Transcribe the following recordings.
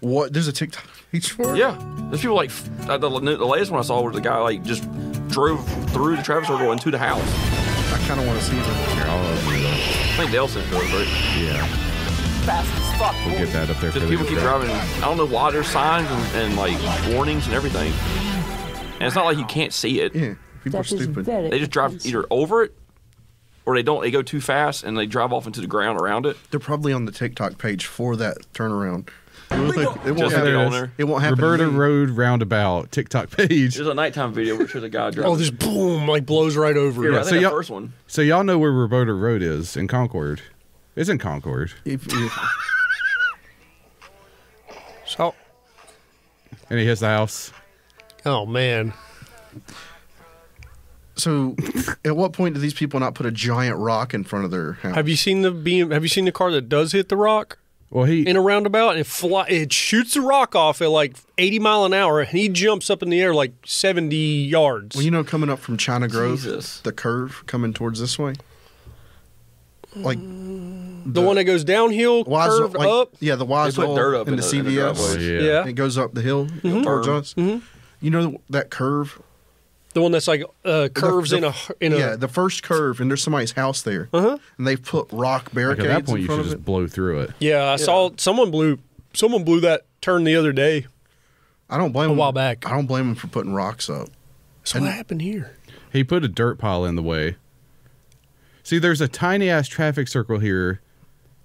What? There's a TikTok page for it? Yeah, there's people like the latest one I saw was the guy like just drove through the traffic circle into the house. I kind of want to see them. Here, I'll open it up. I think Dale sent those, right? Yeah. Fast as fuck. We'll get that up there. Just for people the keep driving. I don't know why there's signs and like warnings and everything. And it's not like you can't see it. Yeah, people are stupid. They just drive either over it or they don't. They go too fast and they drive off into the ground around it. They're probably on the TikTok page for that turnaround. It won't Just happen. on there. It won't happen. Roberta to me. Road Roundabout TikTok page. There's a nighttime video where there's a guy driving. Oh, this boom, like blows right over. Yeah, I Yeah. think so that y'all- first one. So y'all know where Roberta Road is in Concord. It's in Concord. So, And he hits the house. oh man, So, at what point do these people not put a giant rock in front of their house? have you seen the car that does hit the rock Well, he in a roundabout and it shoots the rock off at like 80 mile an hour and he jumps up in the air like 70 yards. Well, you know, coming up from China Grove, Jesus. the curve coming towards this way, like the one that goes downhill, Wise- curved like- up. Yeah, the They Wise put dirt up in the in the CVS. driveway. Yeah. It goes up the hill towards us. You know that curve? The one that's like curves The- in a yeah, the first curve, and there's somebody's house there, and they've put rock like barricades at that point in you front should of just it. blow through it. Yeah, I saw someone blew that turn the other day. I don't blame a them. while back. I don't blame them for putting rocks up. So what happened here? He put a dirt pile in the way. See, there's a tiny ass traffic circle here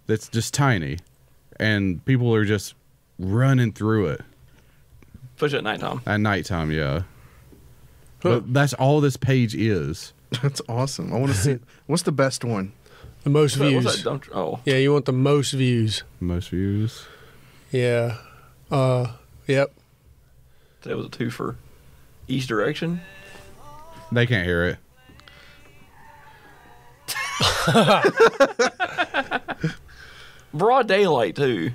that's just tiny, and people are just running through it Especially at nighttime. at nighttime. Yeah, but that's all this page is. That's awesome. I want to see. What's the best one? The most What's views. that dump? Oh, Yeah, you want the most views. Most views. Yeah. Yep. that was a two for each direction. They can't hear it. Broad daylight too.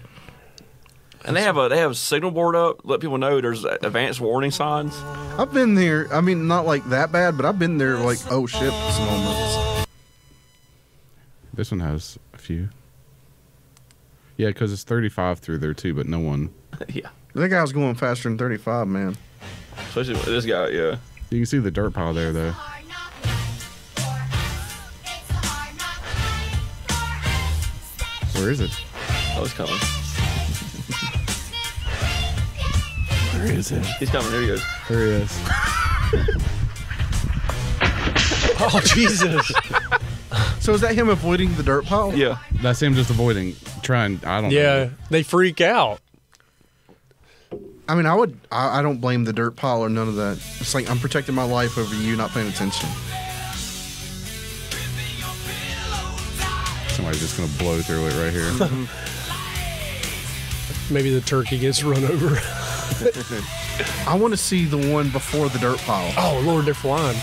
And they have a signal board up, let people know there's advanced warning signs. I've been there. I mean, not like that bad, but I've been there like, oh shit, moments. This one has a few. Yeah, because it's 35 through there too, but no one. Yeah, That guy was going faster than 35, man. especially with this guy. Yeah, You can see the dirt pile there, though. Where is it? I was coming. Where is it? He's coming. Here he goes. There he is. Oh Jesus. So is that him avoiding the dirt pile? Yeah, That's him just avoiding, trying. I don't know. Yeah, they freak out. I mean, I don't blame the dirt pile or none of that. It's like I'm protecting my life over you not paying attention. Somebody's just gonna blow through it right here. Maybe the turkey gets run over. I want to see the one before the dirt pile. Oh Lord, they're flying.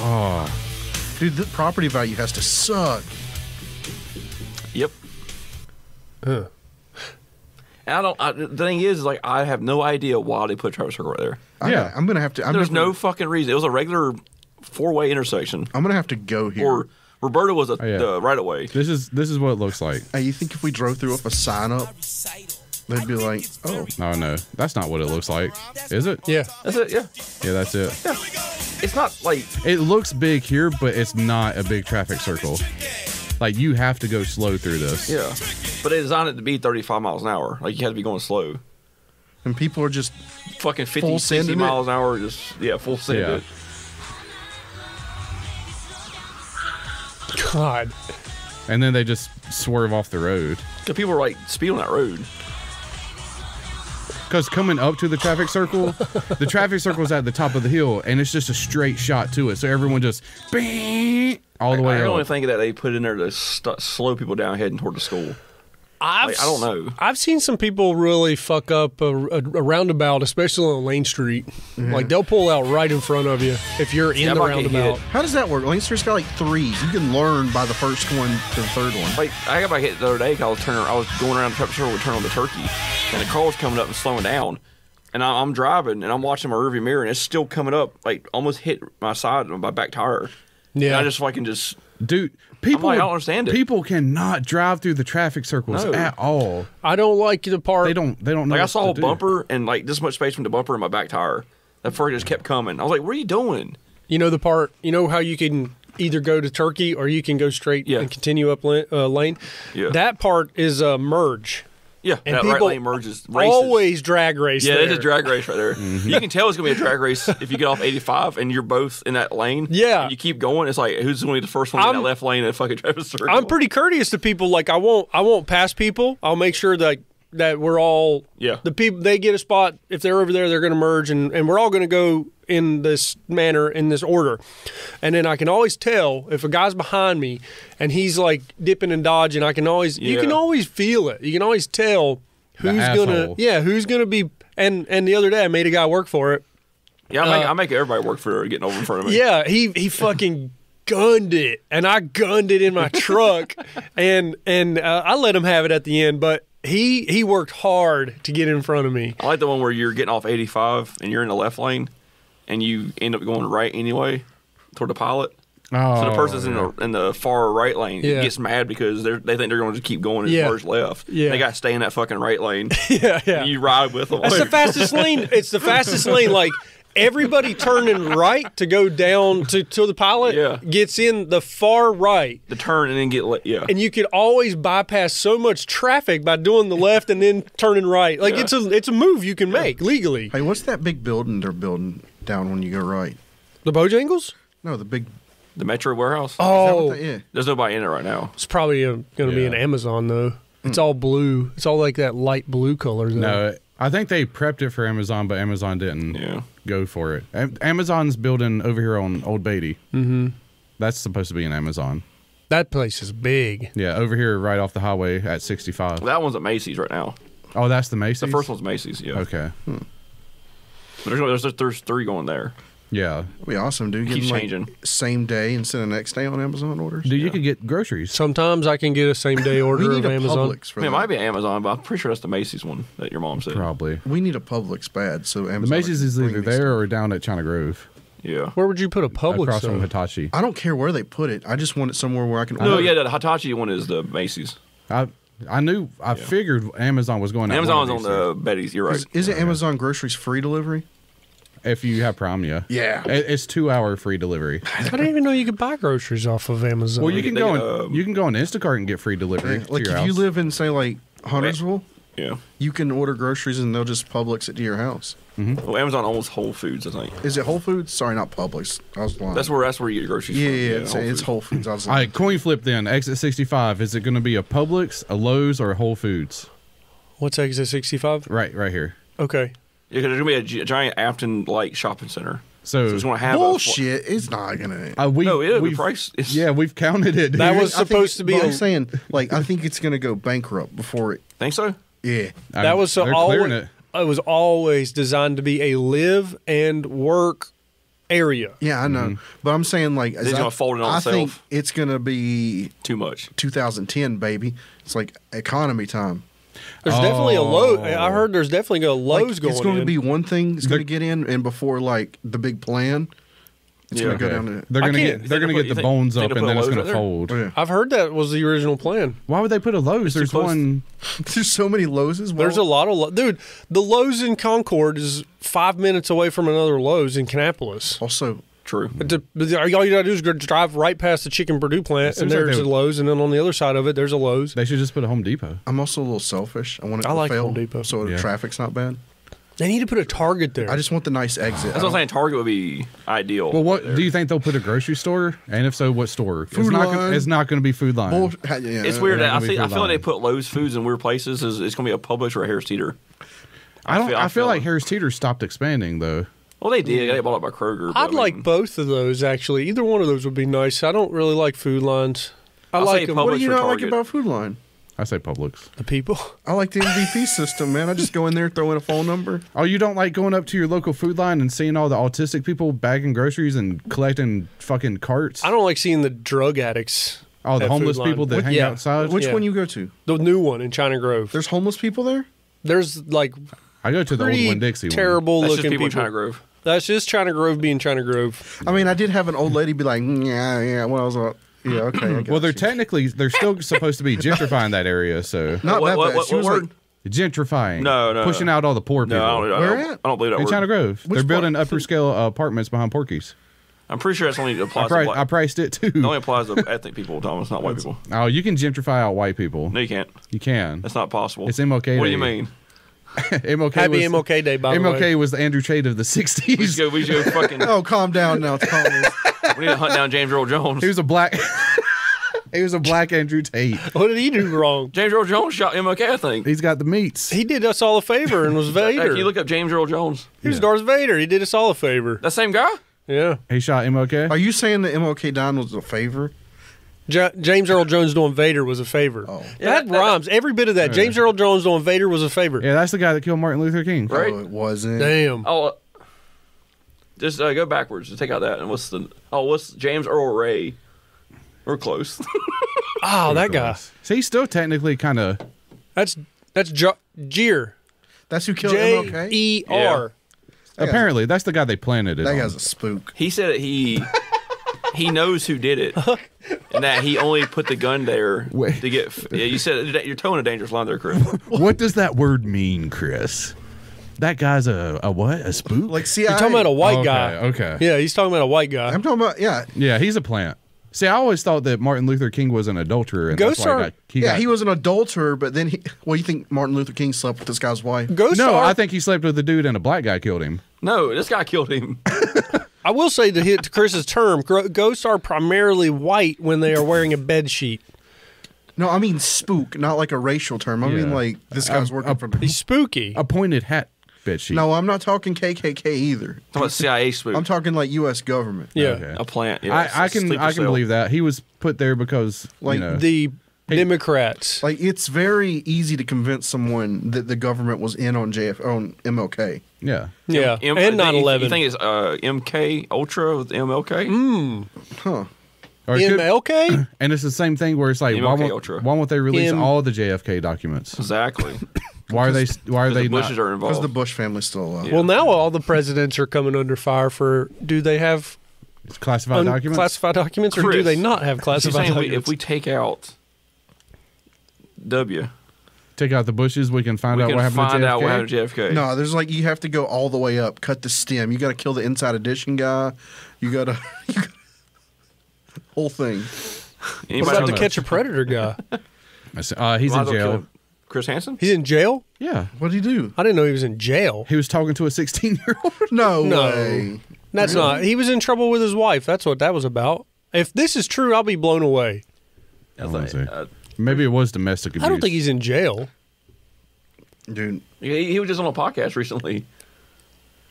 Oh, Dude, the property value has to suck. yep. Huh. And the thing is, like, I have no idea why they put a traffic circle right there. Yeah. I'm gonna have to. There's no fucking reason. It was a regular four-way intersection. I'm gonna have to go here. Or Roberta was yeah. the right of way. this is what it looks like. Hey, you think if we drove through with a sign up, they'd be like, "Oh, Oh no, that's not what it looks like. Is it? Yeah. That's it. Yeah, Yeah, that's it. it's not like It looks big here, but it's not a big traffic circle. Like you have to go slow through this. yeah, but they designed it to be 35 miles an hour. Like you had to be going slow. and people are just Fucking 50, Full 60 sending miles an hour. Just full send Yeah. it. God. And then they just swerve off the road. Because people were like speeding on that road. Because coming up to the traffic circle is at the top of the hill, and it's just a straight shot to it. So everyone just bing, all the way I only up. think that they put in there to slow people down heading toward the school. I don't know. I've seen some people really fuck up a roundabout, especially on Lane Street. Like they'll pull out right in front of you if you're in Yeah, the I might get roundabout. hit. how does that work? Lane Street's got like 3s. You can learn by the first one to the third one. Like I got back hit the other day because I was going around the traffic circle to turn on the turkey, and the car was coming up and slowing down. And I'm driving, and I'm watching my rearview mirror, and it's still coming up, like almost hit my side, my back tire. Yeah. And I just fucking just Dude, People, I don't understand it. People cannot drive through the traffic circles No. at all. I don't like the part. They don't know. Like I what saw a to do. bumper and like this much space from the bumper in my back tire. That fur just kept coming. I was like, "What are you doing?" You know the part. You know how you can either go to Turkey or you can go straight Yeah. and continue up lane. Yeah. That part is a merge. Yeah, And that right people lane merges. Races. Always drag race. Yeah, there. it's a drag race right there. You can tell it's gonna be a drag race if you get off 85 and you're both in that lane. Yeah. and you keep going. It's like who's gonna be the first one in that I'm- left lane in a fucking traffic circle? I'm pretty courteous to people. Like I won't pass people. I'll make sure that we're all Yeah. the people they get a spot. If they're over there, they're going to merge, and we're all going to go in this manner, in this order. And then I can always tell if a guy's behind me and he's like dipping and dodging. I can always you can Yeah. always feel it. You can always tell who's asshole. who's gonna be. And the other day I made a guy work for it. Yeah, I make everybody work for getting over in front of me. Yeah, he fucking gunned it, and I gunned it in my truck, and I let him have it at the end. But he worked hard to get in front of me. I like the one where you're getting off 85 and you're in the left lane, and you end up going right anyway toward the pilot. Oh, So the person's in the far right lane Yeah. gets mad because they think they're going to keep going and Yeah. merge left. Yeah. They got to stay in that fucking right lane. Yeah. And you ride with them. That's the fastest lane. It's the fastest lane. Like everybody turning right to go down to the pilot Yeah. gets in the far right. The turn and then get yeah. And you could always bypass so much traffic by doing the left and then turning right. Like Yeah. it's a move you can make legally. Hey, what's that big building they're building down when you go right? The Bojangles? No, the big. The Metro warehouse. Is that Oh, what that, yeah. There's nobody in it right now. it's probably going to be Yeah. an Amazon though. It's all blue. It's all like that light blue color. Though. No, I think they prepped it for Amazon, but Amazon didn't Yeah. go for it. Amazon's building over here on Old Beatty. Mm-hmm. That's supposed to be an Amazon. That place is big. Yeah, over here right off the highway at 65. That one's at Macy's right now. Oh, that's the Macy's? The first one's Macy's, yeah. Okay. But there's three going there. Yeah. That'd be awesome, dude. Keeps Getting, changing. Same day instead of next day on Amazon orders. Dude, you could get groceries. Sometimes I can get a same day we order need of a Amazon. Publix for I mean, it that. might be Amazon, but I'm pretty sure that's the Macy's one that your mom said. Probably. We need a Publix bad, so Amazon. The Macy's can is bring either me there stuff. or down at China Grove. Yeah. Where would you put a Publix? across from though? Hitachi. I don't care where they put it. I just want it somewhere where I can. No, order. yeah, the Hitachi one is the Macy's. I figured Amazon was going at Amazon's one on of these the Betty's. You're right. Is it Amazon groceries free delivery? things. If you have Prime, yeah. Yeah. It's 2-hour free delivery. I didn't even know you could buy groceries off of Amazon. Well, you can They, go on Instacart and get free delivery. Yeah, to like your if you house. live in say like Huntersville, Yeah. you can order groceries and they'll just Publix it to your house. Well, Amazon owns Whole Foods, I think. Is it Whole Foods? Sorry, not Publix. I was lying. That's where you get your groceries Yeah, from. yeah, it's Foods. Whole Foods. I was All lying. right, coin flip then. Exit 65. Is it going to be a Publix, a Lowe's, or a Whole Foods? What's exit 65? Right here. Okay. Yeah, because there's gonna be a giant Afton like shopping center. So, So it's gonna have Bullshit. It's not gonna. No, it'll be we've- priced. Yeah, we've counted it. That dude. was I think- supposed to be but a- I'm saying, like, I think it's gonna go bankrupt before it. Think so? Yeah. That was so They're always, clearing it. it was always designed to be a live and work area. Yeah, I know. But I'm saying, like, as It's I- gonna fold it on I itself. think it's gonna be Too much. 2010, baby. It's like economy time. There's definitely a Lowe's. I heard there's definitely a Like, Lowe's going it's going in. to be one thing it's They're- going to get in, and before like the big plan, it's Yeah. going to go Okay. down to. They're I gonna can't- get they're You gonna think get the they'll put- bones you up think and they'll then it's put a gonna Lowe's fold. Oh, yeah. I've heard that was the original plan. Why would they put a Lowe's? There's close. one. There's so many Lowe's. There's a lot of dude. The Lowe's in Concord is 5 minutes away from another Lowe's in Kannapolis. also. True. All you gotta do is go drive right past the Chicken Purdue plant, Seems and like there's they a would- Lowe's, and then on the other side of it, there's a Lowe's. They should just put a Home Depot. I'm also a little selfish. I want it I to like fail, Home Depot. so the Yeah. traffic's not bad. They need to put a Target there. I just want the nice exit. That's what I'm saying. Target would be ideal. Well, what there. do you think they'll put a grocery store? And if so, what store? Food Line. It's not going to be Food Line. Bull, yeah, It's weird. Yeah, That I it'll be feel Food like they Line. put Lowe's foods in weird places. It's going to be a Publix or a Harris Teeter. I feel like it. Harris Teeter stopped expanding though. Well, they did. They got bought up by Kroger. but I'd I mean, like both of those actually. Either one of those would be nice. I don't really like Food Lines. I I'll like say them. Publix What do you or not like Target. about Food Line? I say Publix. The people. I like the MVP system, man. I just go in there, throw in a phone number. Oh, you don't like going up to your local Food Line and seeing all the autistic people bagging groceries and collecting fucking carts? I don't like seeing the drug addicts. Oh, the at homeless Food Line. people that What- hang yeah. outside. Which Yeah. one you go to? The new one in China Grove. There's homeless people there. There's like I go to the old pretty one Dixie one. terrible That's just looking people people. in China Grove. That's just China Grove being China Grove. I mean, I did have an old lady be like, yeah, what else? Yeah, okay. I got Well, they're you. technically they're still supposed to be gentrifying that area, so not that bad. She was word? like, gentrifying. No. pushing out all the poor people. No, Where I at? don't believe that in word. China Grove. Which They're building part? upper scale apartments behind Porky's. I'm pretty sure that's only applies to I black. priced it too. It only applies to ethnic people, Thomas, not white people. Oh, you can gentrify out white people. No, you can't. You can. That's not possible. It's MLK What do Day. you mean? MLK Happy was, MLK Day, by the MLK way. was the Andrew Tate of the We '60s. should go fucking. oh, calm down now. It's calm. We need to hunt down James Earl Jones. He was a black. He was a black Andrew Tate. What did he do wrong? James Earl Jones shot MLK, I think. He's got the meats. He did us all a favor and was Hey, Vader. can you look up James Earl Jones? He was Darth Vader. He did us all a favor. That same guy? Yeah. He shot MLK. Are you saying that MLK Don was a favor? James Earl Jones doing Vader was a favor. Oh. That rhymes. Every bit of that. James Earl Jones doing Vader was a favor. Yeah, that's the guy that killed Martin Luther King. Right. Oh, it wasn't. Damn. Oh, just go backwards. Just take out that. And what's James Earl Ray? We're close. Oh, that guy. So he's still technically kind of. That's Jeer. That's who killed MLK? J-E-R. Apparently, that's the guy they planted it That on. guy's a spook. He said that he knows who did it, and that he only put the gun there Wait. to get. Yeah, you said you're towing a dangerous line there, Chris. What does that word mean, Chris? That guy's a what? A spook? Like CIA. You're talking about a white Okay, guy. okay. Yeah, he's talking about a white guy. I'm talking about, yeah. Yeah, he's a plant. See, I always thought that Martin Luther King was an adulterer, and Ghosts that's why are- He was an adulterer, but then you think Martin Luther King slept with this guy's wife? Ghosts No, are, I think he slept with a dude and a black guy killed him. No, this guy killed him. I will say to Chris's term, ghosts are primarily white when they are wearing a bed sheet. No, I mean spook, not like a racial term. I mean Yeah. like this guy's working for the. He's spooky. A pointed hat bed sheet. No, I'm not talking KKK either. Talking about CIA spook. I'm talking like U.S. government. Yeah. Okay. a plant. Yeah, I can sleeper I can cell. believe that he was put there because Like you know, The Democrats. Like it's very easy to convince someone that the government was in on MLK. yeah. Yeah. M- and you 9/11. think it's MK Ultra with MLK? Huh. Or it could- MLK? and it's the same thing where it's like why MLK Ultra. won't they release M- all the JFK documents? Exactly. Why are they The not? Bushes are Because involved. the Bush family's still alive. Well, now all the presidents are coming under fire for do they have Classified documents. unclassified documents or do Chris, they not have She's classified saying documents? if we take out W, Take out the bushes. We can find we out can what happened find to JFK. out what happened to JFK. No, there's like you have to go all the way up, cut the stem. You got to kill the inside edition guy. You got to whole thing. Anybody what about the know? Catch a Predator guy? He's Might in as well jail. kill Chris Hansen? He's in jail? Yeah, What did he do? I didn't know he was in jail. he was talking to a 16-year-old. No, No. way. That's not. He was in trouble with his wife. That's what that was about. If this is true, I'll be blown away. I was Let's like, see. Maybe it was domestic abuse. I don't think he's in jail. Dude. he was just on a podcast recently.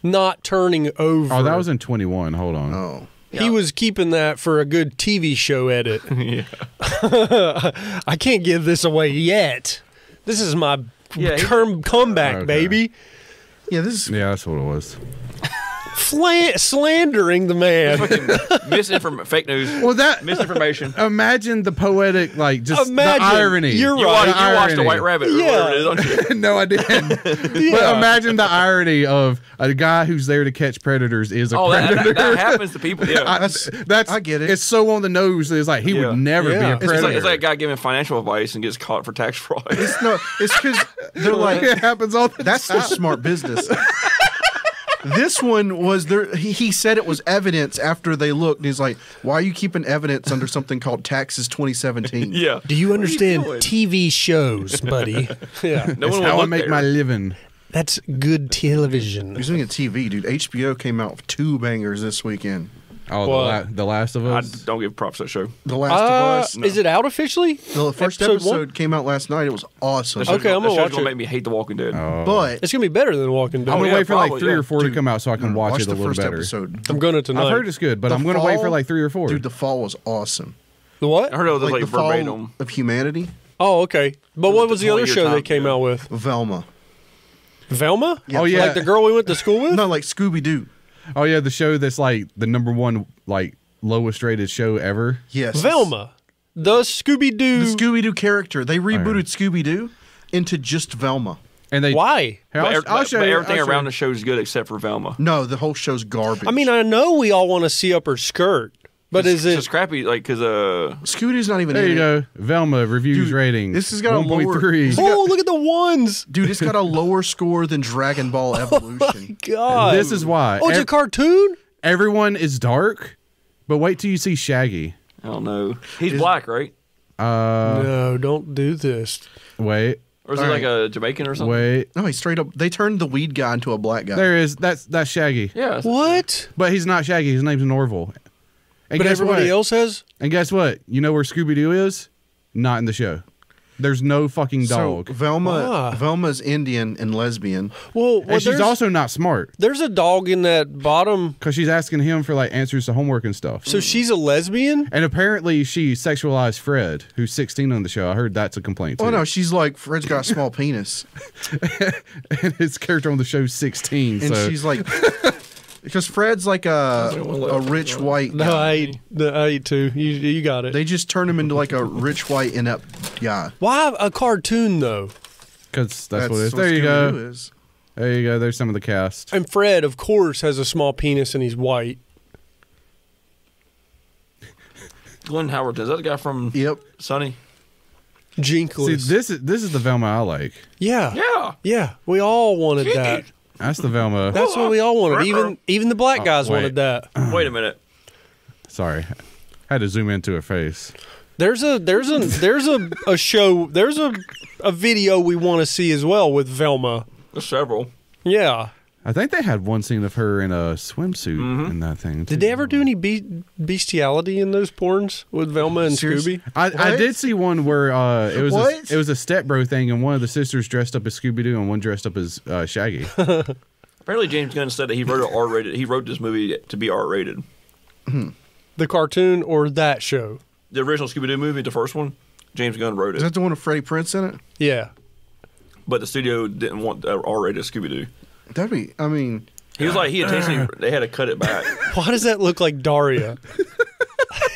Not turning over. Oh, that was in 21. Hold on. Oh. He was keeping that for a good TV show edit. Yeah. I can't give this away yet. This is my Yeah, he- comeback, Okay. baby. Yeah, this is Yeah, that's what it was. Slandering the man. Fucking fake news. Well, that Misinformation. imagine the poetic, like just Imagine. the irony. You're You right. watched, The you watched The irony. White Rabbit or Yeah. whatever it is, don't you? No, I didn't. But imagine the irony of a guy who's there to catch predators is a Oh, predator. that happens to people. Yeah. That's I get it. It's so on the nose. It's like he Yeah. would never Yeah. be a It's predator. It's like a guy giving financial advice and gets caught for tax fraud. no. It's because they're like it happens all the that's time. their smart business. This one was there. He said it was evidence after they looked. And he's like, "Why are you keeping evidence under something called Taxes 2017?" Yeah. Do you understand doing? TV shows, buddy? Yeah. No It's one how will I look make there. my living. That's good television. He's doing a TV, dude. HBO came out with 2 bangers this weekend. Oh, What? the Last of I Us. don't give props to that show. The Last of Us. Is it out officially? The first Episode episode one? came out last night. It was awesome. Okay, I'm gonna watch gonna it. make me hate The Walking Dead. Oh. But It's gonna be better than Walking Dead. I'm gonna yeah, wait for like probably, 3 yeah. or 4 to come out so I can watch watch it a the little first better. episode. I'm gonna tonight. I've heard it's good, but The I'm gonna wait for fall- like 3 or 4. Dude, the fall was awesome. The what? I heard it was like the fall verbatim. of humanity. Oh, okay. But what was the other 20-year show they time, came yeah. out with? Velma. Velma? Oh, yeah. Like the girl we went to school with? No, like Scooby Doo. Oh yeah, the show that's like the #1 like lowest rated show ever. Yes. Velma. The Scooby Doo. The Scooby Doo character. They rebooted Scooby Doo into just Velma. And they Why? Here, But, I'll show you. everything I'll show around you. the show is good except for Velma. No, the whole show's garbage. I mean, I know we all want to see up her skirt. But is It's it? just crappy, like, because Scooby-Doo's not even There in you it. go. Velma reviews Dude, ratings. this has got a lower- 1.3. Oh, look at the ones. Dude, it's got a lower score than Dragon Ball Evolution. God. This is why. Oh, it's a cartoon. Everyone is dark, but wait till you see Shaggy. I don't know. He's black, right? No, don't do this. Wait, Or is he like a Jamaican or something? wait. No, he straight up. They turned the weed guy into a black guy. There is that's Shaggy, Yeah. What? but he's not Shaggy. His name's Norval. And But guess everybody what? else has. And guess what? You know where Scooby Doo is? Not in the show. There's no fucking dog. So Ah. Velma's Indian and lesbian. Well, And she's also not smart there's a dog in that bottom. because she's asking him for like answers to homework and stuff. So she's a lesbian. And apparently she sexualized Fred, who's 16 on the show. I heard that's a complaint too. Oh no, she's like Fred's got a small penis, And his character on the show's 16. and so she's like, because Fred's like a rich white. No, guy. I ate too. You got it. They just turn him into like a rich white inept guy. Why a cartoon though? because that's what it is. There you Scooby-Doo go. is. There you go. There's some of the cast. And Fred, of course, has a small penis and he's white. Glenn Howard, is that the guy from Yep. Sunny? See, Jinkless. this is the Velma I like. Yeah. Yeah. Yeah. We all wanted that. That's the Velma. That's what we all wanted. Even the black guys wait. wanted that. Wait a minute. Sorry, I had to zoom into her face. There's a show. There's a video we want to see as well with Velma. There's several. Yeah. I think they had one scene of her in a swimsuit in that thing. Did they ever do any bestiality in those porns with Velma and Seriously? Scooby? I What? did see one where it was What? it was a stepbro thing, and one of the sisters dressed up as Scooby Doo, and one dressed up as Shaggy. Apparently, James Gunn said that he wrote R-rated. He wrote this movie to be R-rated. The cartoon or that show? The original Scooby-Doo movie, the first one, James Gunn wrote Is it, that the one with Freddie Prinze in it? Yeah. but the studio didn't want R-rated Scooby-Doo. That'd be. I mean, He was like, he intentionally, they had to cut it back. Why does that look like Daria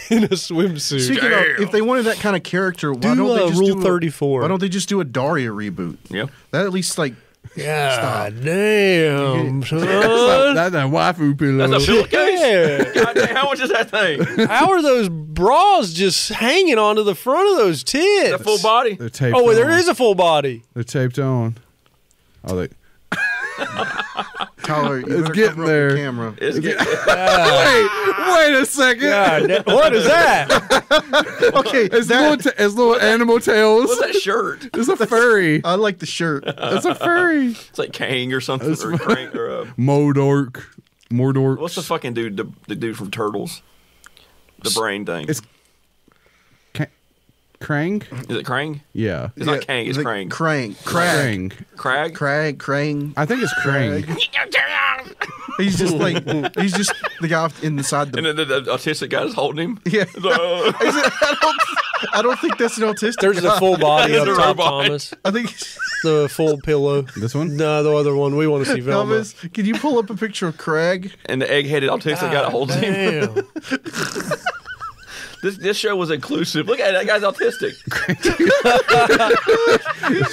in a swimsuit? speaking of, if they wanted that kind of character, why Do, don't they just Rule do 34. Why don't they just do a Daria reboot? Yeah. That at least like. God damn, son. That's a waifu pillow. That's a pillowcase? Yeah. God damn, how much is that thing? How are those bras just hanging onto the front of those tits? That full body? They're taped Oh, on. there is a full body. They're taped on. Oh, they. Tyler, you better getting cover up there. the camera. It's good. Wait a second. God, what is that? Okay, It's that, little animal tails. What's that shirt? It's a furry. I like the shirt. It's a furry. It's like Kang or something, or Crank, or Modork. Mordork. what's the fucking dude? The dude from Turtles, the brain thing. It's Krang? Is it Krang? Yeah. It's not Kang. It's the Krang. Krang. Krang. Crag. Crang. I think it's Krang. He's just like he's just the guy inside the. And then the autistic guy is holding him. Yeah. He's like, Is it- I don't think that's an autistic. There's the guy. full body up It's a top, robot. Thomas. I think. The full pillow. This one? No, the other one. We want to see Velma. Thomas, can you pull up a picture of Craig? and the egg-headed autistic guy that holds him. Damn. This show was inclusive. Look at it, that guy's autistic.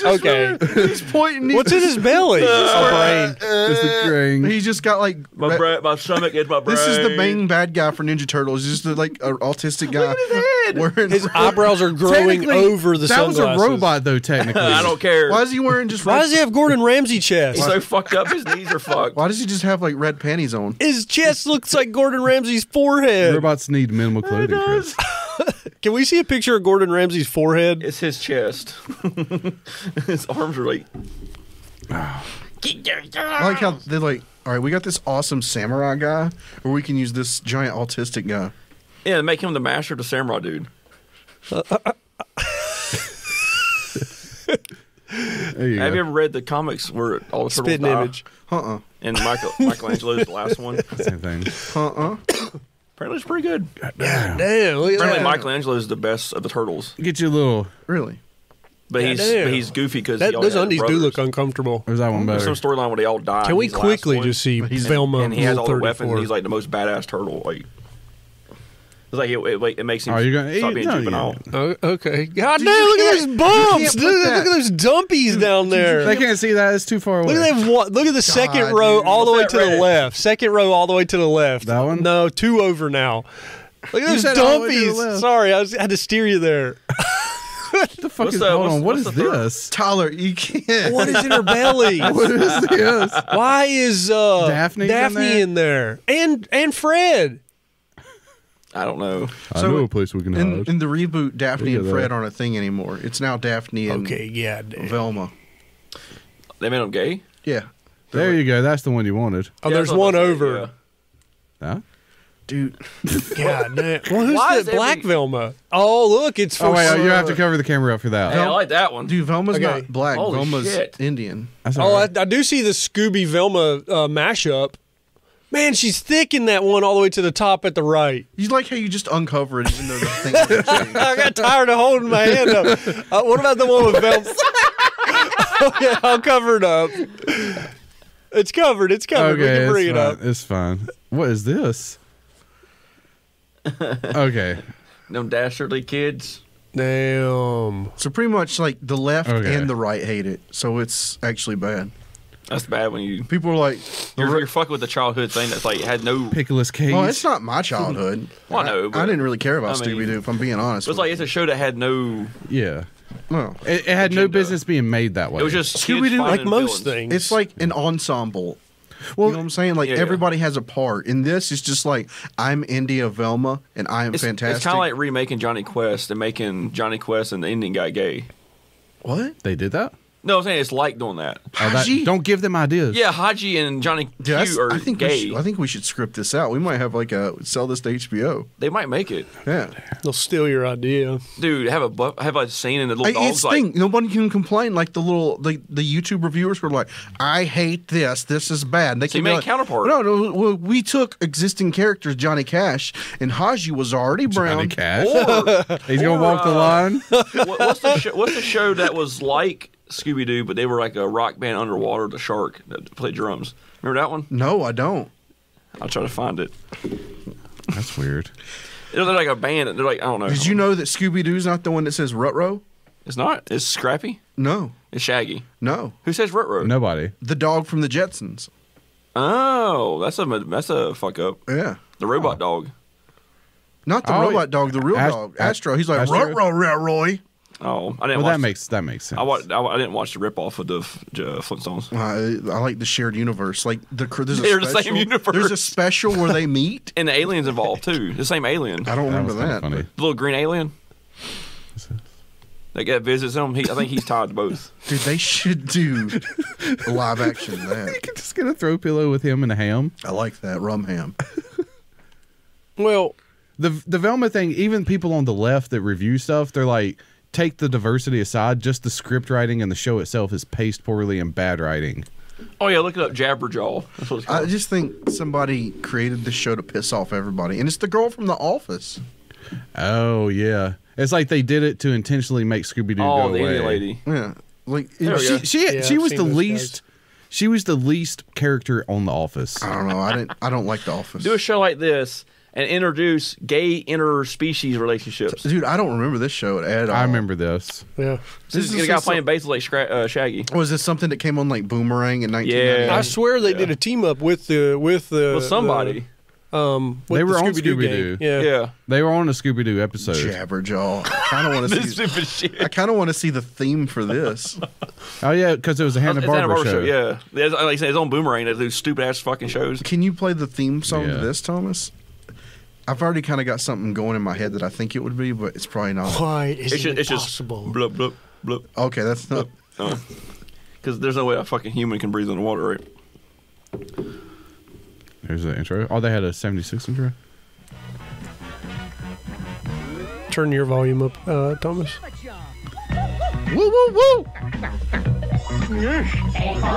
Okay. He's pointing. What's in his belly? A brain. It's the Krang. He's just got like. My stomach is my brain. This is the main bad guy for Ninja Turtles. He's just like an autistic guy. Wearing, His eyebrows are growing Technically, over the that sunglasses. was a robot, though, technically. I don't care. Why is he wearing just? Why Red, does he have Gordon Ramsay chest? He's so fucked up. His knees are fucked. why does he just have like red panties on? His chest looks like Gordon Ramsay's forehead. Robots need minimal clothing, Chris. Can we see a picture of Gordon Ramsay's forehead? It's his chest. His arms are like. I like how they're like, all right, we got this awesome samurai guy, or we can use this giant autistic guy. Yeah, make him the master of the samurai dude. There you Have go. you ever read the comics where all the turtles Spitting die? image. And Michelangelo's the last one. Same thing. Apparently, it's pretty good. Damn, look at Apparently, that. Michelangelo is the best of the turtles, Get you a little. Really? but damn. he's goofy because Those undies do look uncomfortable. There's that one There's better. some storyline where they all die. Can and we he's the last quickly one. just see He's- Velma And he has Rule all the weapons. 34? And he's like the most badass turtle. Like it's like it makes him Oh, you're gonna- stop being no, juvenile. Oh, okay. God damn, you look at can't- those bumps. you can't put Look that- at those dumpies down there. They can't see that. It's too far away. Look at that. Look at the second row dude. all the way What's to that the red? left. Second row all the way to the left. That one? No, two over now. Look at those said all the way to the dumpies. left. Sorry, I had to steer you there. What the fuck What's is that? hold on? What What's is the third? this? Tyler, you can't. What is in her belly? What is this? Why is Daphne's in Daphne in there? And Fred? I don't know. I So know a place we can hide. In the reboot, Daphne Look and at Fred that. aren't a thing anymore. It's now Daphne and Okay, yeah. damn. Velma. They made them gay. Yeah. There you go. That's the one you wanted. Oh, Yeah, there's that's what one I said, over. Huh? Dude. God damn. Well, who's Why the is every- Black Velma? Oh, look, it's for Oh wait, you have to cover the camera up for that. Yeah. Hey, I like that one. Dude, Velma's Okay. not black. Holy Velma's shit. Indian. That's Oh, all right. I do see the Scooby Velma mashup. Man, she's thick in that one all the way to the top at the right. You like how you just uncover it even though the thing doesn't change. I got tired of holding my hand up. What about the one with Velma? Oh, yeah, I'll cover it up. It's covered. It's covered. We can bring it's it fine. up. It's fine. What is this? Okay. Them dastardly kids. Damn. So pretty much like the left Okay. and the right hate it. So it's actually bad. That's bad when you People are like, you're fucking with the childhood thing that's like had no. Pickles case. well, it's not my childhood. Well, I know, I but- didn't really care about I mean- Scooby Doo, if I'm being honest. It's like it's a show that had no. Yeah. well, It had no Agenda. business being made that way. It was just Scooby-Doo, kids Like finding most villains. things. it's like an ensemble. Well, you know what I'm saying? Like Yeah, everybody has a part. In this, it's just like I'm India Velma and I am It's fantastic. kind of like remaking Johnny Quest and making Johnny Quest and the Indian guy gay. what? They did that? No, I'm saying it's like doing that. Oh, that- Haji? don't give them ideas. Yeah, Haji and Johnny Dude, Q are I think gay. I think we should script this out. We might have like sell this to HBO. They might make it, Yeah. They'll steal your idea. dude. Have a scene and the little It's dogs like. thing. Nobody can complain. Like the YouTube reviewers were like, "I hate this. This is bad." And they So you can be made a like, counterpart. No. Well, we took existing characters, Johnny Cash, and Haji was already brown. Johnny Cash. Or, He's gonna or, walk the line. what's the show that was like Scooby Doo, but they were like a rock band underwater, the Shark that played drums. Remember that one? No, I don't. I'll try to find it. That's weird. They're like a band. They're like I don't know. Did you know that Scooby Doo's not the one that says Rutro? It's not. It's Scrappy. No, It's Shaggy. no. Who says Rutro? Nobody. The dog from the Jetsons. Oh, that's a fuck up. Yeah. The robot dog. Not the Oh, robot dog, the real dog. Astro. He's like, Astro? Rutro, Roy. Oh, I didn't Well, watch. that makes sense. I didn't watch the ripoff of the Flintstones. I like the shared universe. Like there's a They're the special, same universe. There's a special where they meet. And the aliens involved too. The same alien. I don't That remember was kinda that. funny. The little green alien. That guy visits him. I think he's tied to both. Dude, they should do a live action of that. Just get a throw pillow with him and a ham. I like that rum ham. Well, The Velma thing, even people on the left that review stuff, they're like, take the diversity aside, just the script writing and the show itself is paced poorly and bad writing. Oh yeah, look it up. Jabberjaw. That's what it's I called. just think somebody created this show to piss off everybody, and it's the girl from The Office. Oh yeah, it's like they did it to intentionally make Scooby Doo Oh, go the away. Indian lady. Yeah, like There we go. She Yeah, was I've the seen those least. guys. She was the least character on The Office. I don't know. I don't like The Office. Do a show like this and introduce gay interspecies relationships. Dude, I don't remember this show at all. I remember this. yeah. This is a guy playing bass like Shaggy. Was this something that came on like Boomerang in 1999? Yeah. I swear they did a team up with the With somebody. with They were the on Scooby-Doo Scooby-Doo. gang. Yeah. Yeah. They were on a Scooby Doo episode. Jabberjaw. I kind of want to This see. stupid shit. I kind of want to see the theme for this. Oh yeah, because it was a Hanna It's Barbera show. Yeah. Like I said, it's on Boomerang. They do stupid ass fucking shows. Can you play the theme song to Yeah. this, Thomas? I've already kind of got something going in my head that I think it would be, but it's probably not. Why is It's it just possible? blub blub blub. Okay, that's not. Because there's no way a fucking human can breathe in the water, right? Here's the intro. Oh, they had a 76 intro. Turn your volume up, Thomas. Woo woo woo!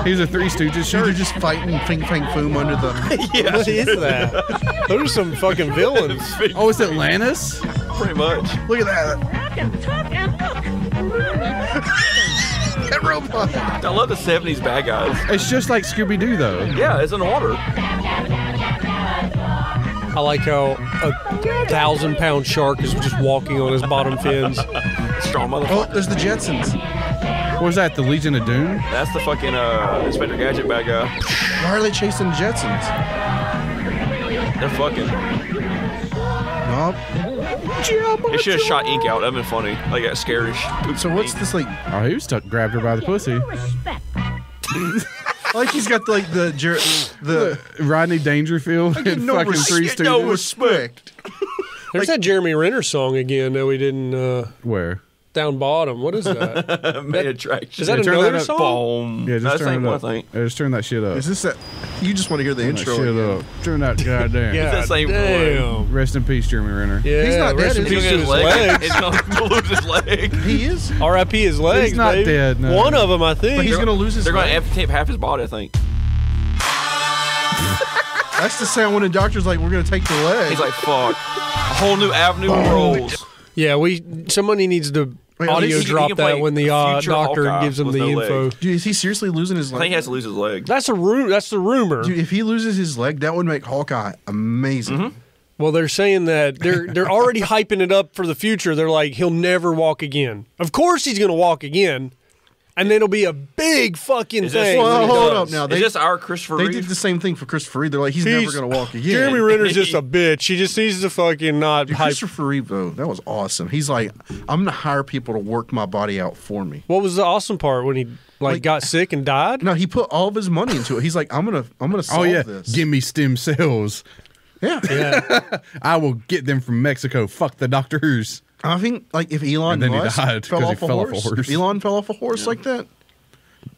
Here's a Three Stooges Dude, shirt. they're just fighting Fing Fang Foom under the. What is that? Those are some fucking villains. Oh, it's Atlantis. Pretty much. Look at that! That robot. I love the 70s bad guys. It's just like Scooby Doo though. Yeah, it's in the water. I like how a 1,000-pound shark is just walking on his bottom fins. Strong Oh, motherfucker. there's the Jetsons. What was that? The Legion of Doom? That's the fucking Inspector Gadget bad guy. Why are they chasing the Jetsons? They're fucking. No, Jump. It should have shot ink out. That'd been funny. Like that scary. So what's this like? Oh, he was stuck, grabbed her by the pussy. Like he's got like the Rodney Dangerfield get in no fucking res- Three get no Stooges. respect. There's that Jeremy Renner song again that we didn't Where? down bottom. What is that? Main attraction. Is that Yeah, turn another that up. song? Boom. Yeah, just That's turn the it same up. one, I think. Yeah, just turn that shit up. Is this that? You just want to hear the Turn that intro? shit again. up. Turn that goddamn. Yeah, the same damn. Rest in peace, Jeremy Renner. Yeah, He's not rest dead, in is he? peace to his legs. He's gonna lose his leg. He is. R.I.P. his legs. He's not baby. dead, no. One of them, I think. But he's gonna lose his. They're gonna leg. amputate half his body, I think. That's the sound when the doctor's like, "We're gonna take the leg." He's like, fuck. A whole new avenue rolls. Yeah, somebody needs to Wait, audio he can drop play that when the future doctor Hawkeye gives him with the no info. leg. Dude, is he seriously losing his I leg? think he has to lose his leg. That's the rumor. Dude, if he loses his leg, that would make Hawkeye amazing. Mm-hmm. Well, they're saying that they're already hyping it up for the future. They're like, he'll never walk again. Of course, he's gonna walk again, and then it'll be a big fucking Is this- thing. Well, when he hold does. up now. Is They, this our Christopher they Reeve? did the same thing for Christopher Reeve. They're like, he's never gonna walk again. Jeremy Renner's just a bitch. He just needs to fucking not Dude, hype. Christopher Reeve, though, that was awesome. He's like, I'm gonna hire people to work my body out for me. What was the awesome part when he Like- got sick and died? No, he put all of his money into it. He's like, I'm gonna solve Oh yeah, this. give me stem cells. Yeah. Yeah, I will get them from Mexico. Fuck the doctors. I think like if Elon And then he Musk died fell 'cause he off a fell off a horse, horse. if Elon fell off a horse like that.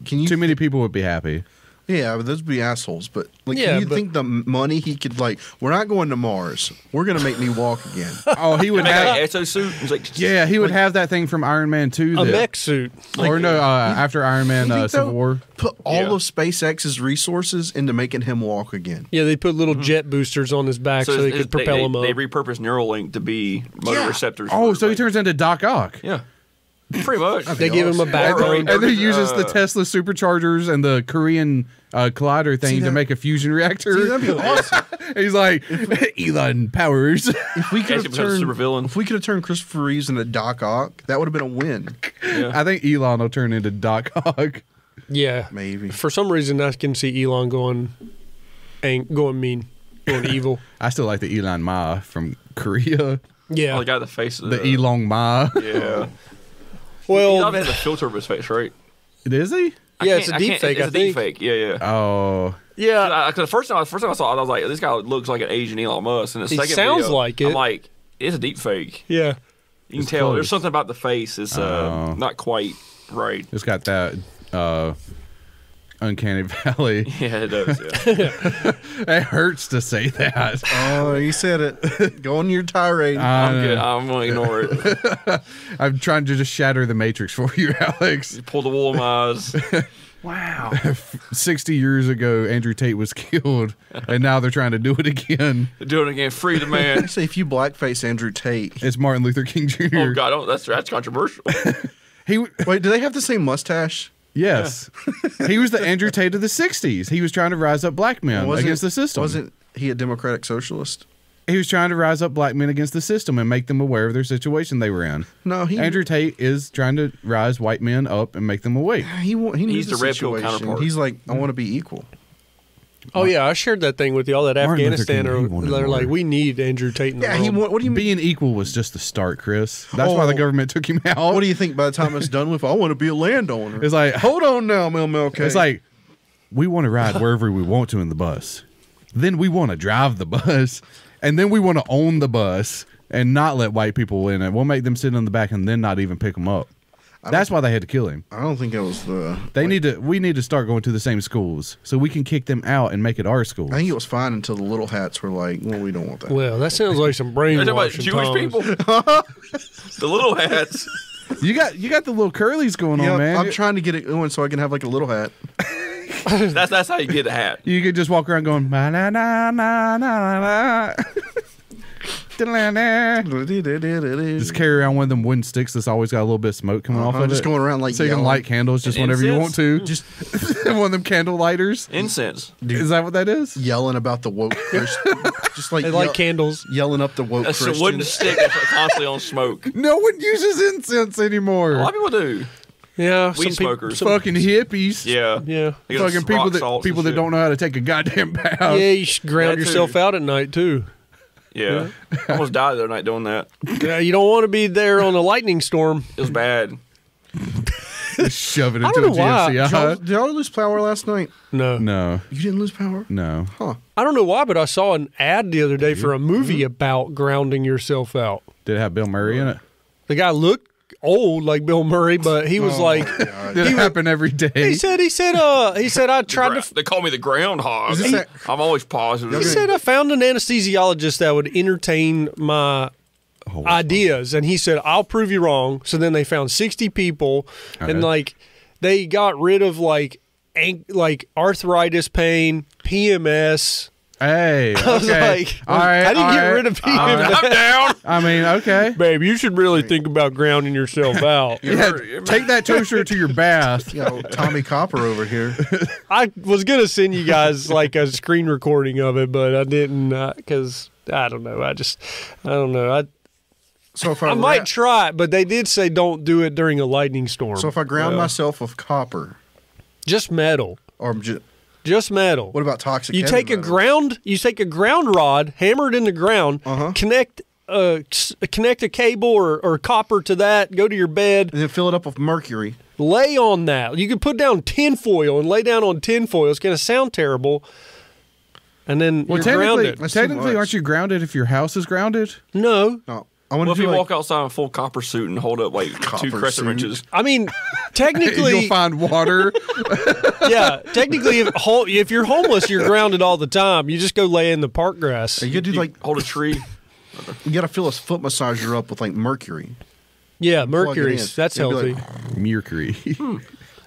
Can you? Too many people would be happy. Yeah, but those would be assholes. But like, Yeah, can you but- think the money he could like? We're not going to Mars. We're gonna make me walk again. Oh, he would Make have. an exosuit. He's like, Yeah, he would have that thing from Iron Man 2. a that- mech suit. or no, after Iron Man You think Civil they'll War. Put all Yeah. of SpaceX's resources into making him walk again. Yeah, they put little jet boosters on his back so, they could propel him up. They repurposed Neuralink to be motor Yeah. receptors. Oh, for, so he like- turns into Doc Ock. Yeah, pretty much. They give him a awesome. backbone. And then he uses the Tesla superchargers and the Korean collider thing to that- make a fusion reactor. See, that'd be awesome. He's like, Elon Powers. If we could Guess have he becomes a turned, super villain. if we could have turned Christopher Reeves into Doc Ock, that would have been a win. I think Elon will turn into Doc Ock. Yeah, Maybe. For some reason, I can see Elon going mean, going evil. I still like the Elon Ma from Korea. Yeah. Oh, the guy with the face. The Elon Ma. Yeah. well, He has a filter over his face, right? Is he? yeah, it's a I deep can't- fake. It's I a deep think. fake. Yeah, yeah. Oh. Yeah, Because the first time I saw it, I was like, this guy looks like an Asian Elon Musk. And the He second sounds video, like it. I'm like, it's a deep fake. yeah. You can It's tell. close. There's something about the face is not quite right. It's got that uncanny valley. Yeah, it does. Yeah. It hurts to say that. Oh, you said it. Go on your tirade. I'm good. I'm gonna ignore it. I'm trying to just shatter the matrix for you, Alex. Pull the wool of my eyes. Wow. 60 years ago, Andrew Tate was killed, and now they're trying to do it again. Do it again. Free the man. Say if you blackface Andrew Tate. It's Martin Luther King Jr. Oh God, that's controversial. He, Wait, do they have the same mustache? yes, he was the Andrew Tate of the 60s. He was trying to rise up black men Wasn't- against the system. Wasn't he a democratic socialist? He was trying to rise up black men against the system and make them aware of their situation they were in. No, he Andrew Tate is trying to rise white men up and make them awake. he knew He's the the red pill situation. counterpart. He's like, I want to be equal. Oh yeah, I shared that thing with y'all. That Martin Luther Afghanistan, King, he wanted they're like, more. we need Andrew Tate in the Yeah, world. what do you mean? Being equal was just the start, Chris. That's why the Oh. government took him out. What do you think? By the time it's done with, I want to be a landowner. It's like, Hold on now, MLK. it's like, we want to ride wherever we want to in the bus. Then we want to drive the bus. And then we want to own the bus and not let white people in it. We'll make them sit in the back and then not even pick them up. That's why they had to kill him. I don't think it was the. We need to start going to the same schools so we can kick them out and make it our schools. I think it was fine until the little hats were like, well, we don't want that. Well, that sounds like some You're talking about brainwashing. Jewish Thomas. people. The little hats. You got the little curlies going Yeah, on, man. I'm trying to get it going so I can have like a little hat. That's how you get a hat. You could just walk around going na na na na na na. Just carry around one of them wooden sticks that's always got a little bit of smoke coming off of just it. going around like so you can yelling. light candles just An whenever you want to. incense? Just one of them candle lighters. Incense. Is that what that is? Yelling about the woke Christian. Just like, They like candles. yelling up the woke That's a Christians. wooden stick that's constantly on smoke. No one uses incense A anymore. lot of people do. Yeah, Weed smokers. Fucking hippies. Yeah. Yeah. They got Fucking people rock that salts people and that shit. don't know how to take a goddamn bath. Yeah, you should ground That too. yourself out at night too. Yeah. I almost died the other night doing that. Yeah, you don't want to be there on a lightning storm. It was bad. Shove it I into don't a know why. GFCI. Did y'all lose power last night? No. No, You didn't lose power? no. Huh. I don't know why, but I saw an ad the other day for a movie about grounding yourself out. Did it have Bill Murray in it? The guy looked old like Bill Murray, but he was like, Did it happen every day? he said I tried to. They call me the groundhog. Is this that- I'm always positive. He said I found an anesthesiologist that would entertain my ideas, and he said I'll prove you wrong. So then they found 60 people, and Okay. like they got rid of like arthritis pain, PMS. Hey, okay. I was like, all right, how do you all get right. rid of PMS? I'm down. I mean, okay. Babe, you should really think about grounding yourself out. Yeah, take that toaster to your bath. You know, Tommy Copper over here. I was gonna send you guys like a screen recording of it, but I didn't because I don't know. I don't know. So if I I, might try it, but they did say don't do it during a lightning storm. So if I ground myself with copper, just metal, or just metal. what about toxic? You heavy take a metals? ground rod, hammer it in the ground, connect a cable or copper to that, go to your bed, and then fill it up with mercury. lay on that. You can put down tinfoil and lay down on tinfoil. It's going to sound terrible. And then Well, you're grounded. That's too technically, much. aren't you grounded if your house is grounded? No. No, I want What to if do you like, walk outside in a full copper suit and hold up like Copper two crescent suit. wrenches? I mean, technically, You'll find water. yeah. Technically, if you're homeless, you're grounded all the time. You just go lay in the park grass. you do like Hold a tree. you got to fill a foot massager up with like mercury. Yeah, Plug it in. mercury's that's It'd be healthy. like, Mercury.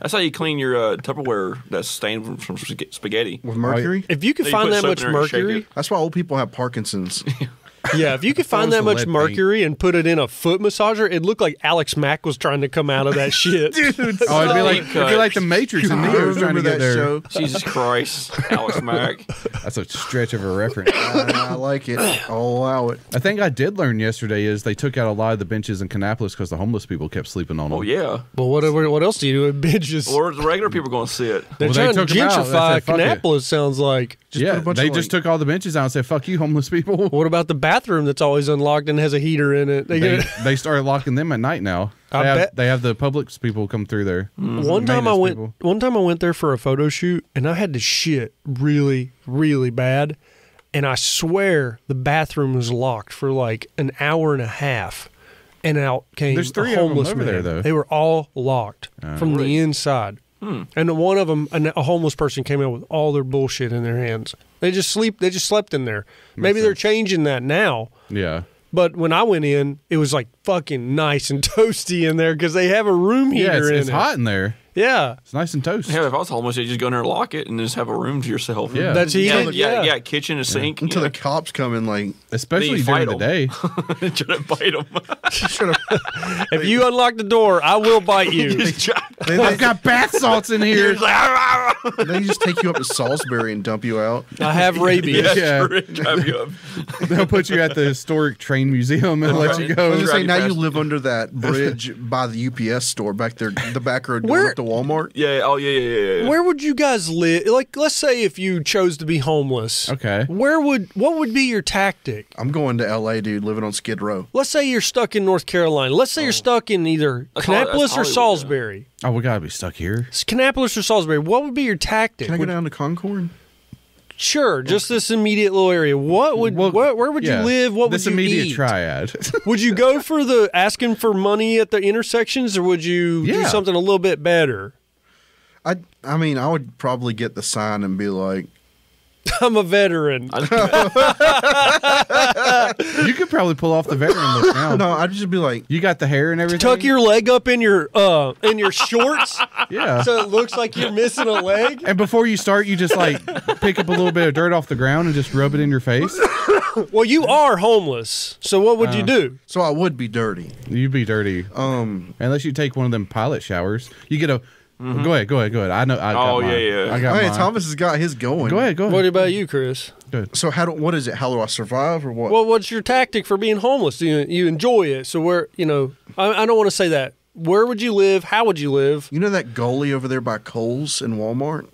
That's how you clean your Tupperware that's stained from spaghetti. with mercury. If you can You find put that soap much in there and shake mercury, it. That's why old people have Parkinson's. yeah, if you could find was that the much lead paint. mercury and put it in a foot massager, it looked like Alex Mack was trying to come out of that shit. Oh, it'd be like the Matrix and I Neo's trying to remember get that there. show. Jesus Christ, Alex Mack. That's a stretch of a reference. I like it. I'll allow it. I think I did learn yesterday is they took out a lot of the benches in Kannapolis because the homeless people kept sleeping on them. Oh yeah. Well, what else do you do with benches? Or the regular people going to sit. They're Well, they trying to took 'em out. They gentrify said, "Fuck it." Kannapolis, sounds like. Just yeah, put a bunch they of, just like- took all the benches out and said, "Fuck you, homeless people." What about the bathroom that's always unlocked and has a heater in it? They started locking them at night now. I bet- They have the Publix people come through there. One time I Maintenance went there for a photo shoot and I had to shit really, really bad. And I swear the bathroom was locked for like an hour and a half. And out came There's three a of 'em homeless over man. there, though. They were all locked from the inside. And one of them, a homeless person, came out with all their bullshit in their hands. They just slept in there. Maybe they're changing that now. Yeah. But when I went in, it was like fucking nice and toasty in there because they have a room heater Yeah, in it's it. hot in there. Yeah. It's nice and toast. Yeah, if I was homeless, you just go in there and lock it and just have a room to yourself. Yeah. That's Yeah, heated. yeah, kitchen, a sink. Until the cops come in, like, Especially They during fight the day. Try to bite them. If you unlock the door, I will bite you. I've got bath salts in here. they just take you up to Salisbury and dump you out. I have rabies. Yeah. Drive you up. They'll put you at the historic train museum and let you I was go. gonna say Drive you now you past- live under that bridge by the UPS store back there, the back road going Where- up to Walmart. Yeah. Oh yeah. Where would you guys live? Like, let's say if you chose to be homeless. Okay. What would be your tactic? I'm going to LA, dude, living on Skid Row. Let's say you're stuck in North Carolina. Let's say you're stuck in either That's Kannapolis or Hollywood, Salisbury. Oh, we gotta be stuck here. It's Kannapolis or Salisbury. What would be your tactic? Can I go down to Concord? Sure, just this immediate little area. Where would Yeah. you live? What this would you immediate eat? triad? Would you go for the asking for money at the intersections, or would you do Yeah. something a little bit better? I mean, I would probably get the sign and be like, I'm a veteran. You could probably pull off the veteran look now. no, I'd just be like, You got the hair and everything. Tuck your leg up in your shorts, Yeah. so it looks like you're missing a leg. And before you start, you just like pick up a little bit of dirt off the ground and just rub it in your face. Well, you are homeless, so what would you do? so I would be dirty. You'd be dirty. Unless you take one of them pilot showers. You get a. Go ahead. I know. I got Oh, mine. yeah. I got Hey, mine. Thomas has got his going. Go ahead. What about you, Chris? So what is it? How do I survive or what? Well, what's your tactic for being homeless? Do you enjoy it? So where I don't want to say that. Where would you live? How would you live You know that gully over there by Kohl's and Walmart?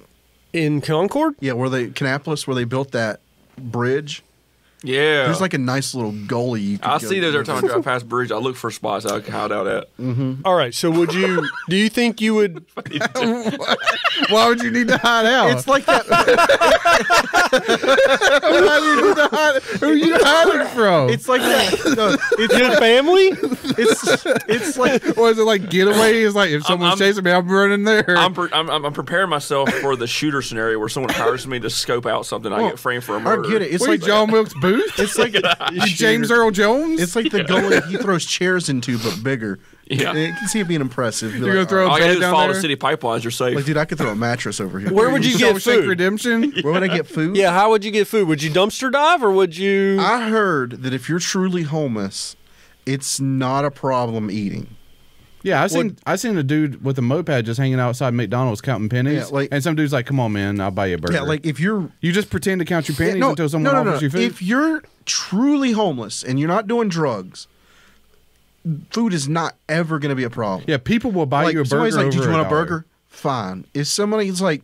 in Concord? Yeah, Kannapolis, where they built that bridge. Yeah. There's like a nice little gully. You can I go see those every through. time I drive past bridge. I look for spots I can hide out at. All right. So do you think you would? Why would you need to hide out? It's like that. Why do you need to hide? Who are you hiding from? It's like that. No, Your family? it's like or is it like getaway? It's like if someone's chasing me, I'm running there. I'm preparing myself for the shooter scenario where someone hires me to scope out something. I get framed for a I murder. get it. It's What, like John Wilkes Booth? It's like You James Earl Jones? It's like the gully he throws chairs into, but bigger. Yeah. You can see it being impressive. Be You're gonna like, throw "Oh." All you gotta do is down follow there? the city pipelines. You're safe. Like, dude, I could throw a mattress over here. Where would you get Shawshank food? Redemption? Where would I get food? Yeah. How would you get food? Would you dumpster dive or would you? I heard that if you're truly homeless, it's not a problem eating. Yeah, I seen a dude with a moped just hanging outside McDonald's counting pennies. Yeah, like- and some dude's like, "Come on, man, I'll buy you a burger." Yeah, like if you're you just pretend to count your pennies until someone offers you food. If you're truly homeless and you're not doing drugs, food is not ever going to be a problem. yeah, people will buy like you a burger. somebody's like, "Did over you want a $1." burger?" Fine. If somebody's like,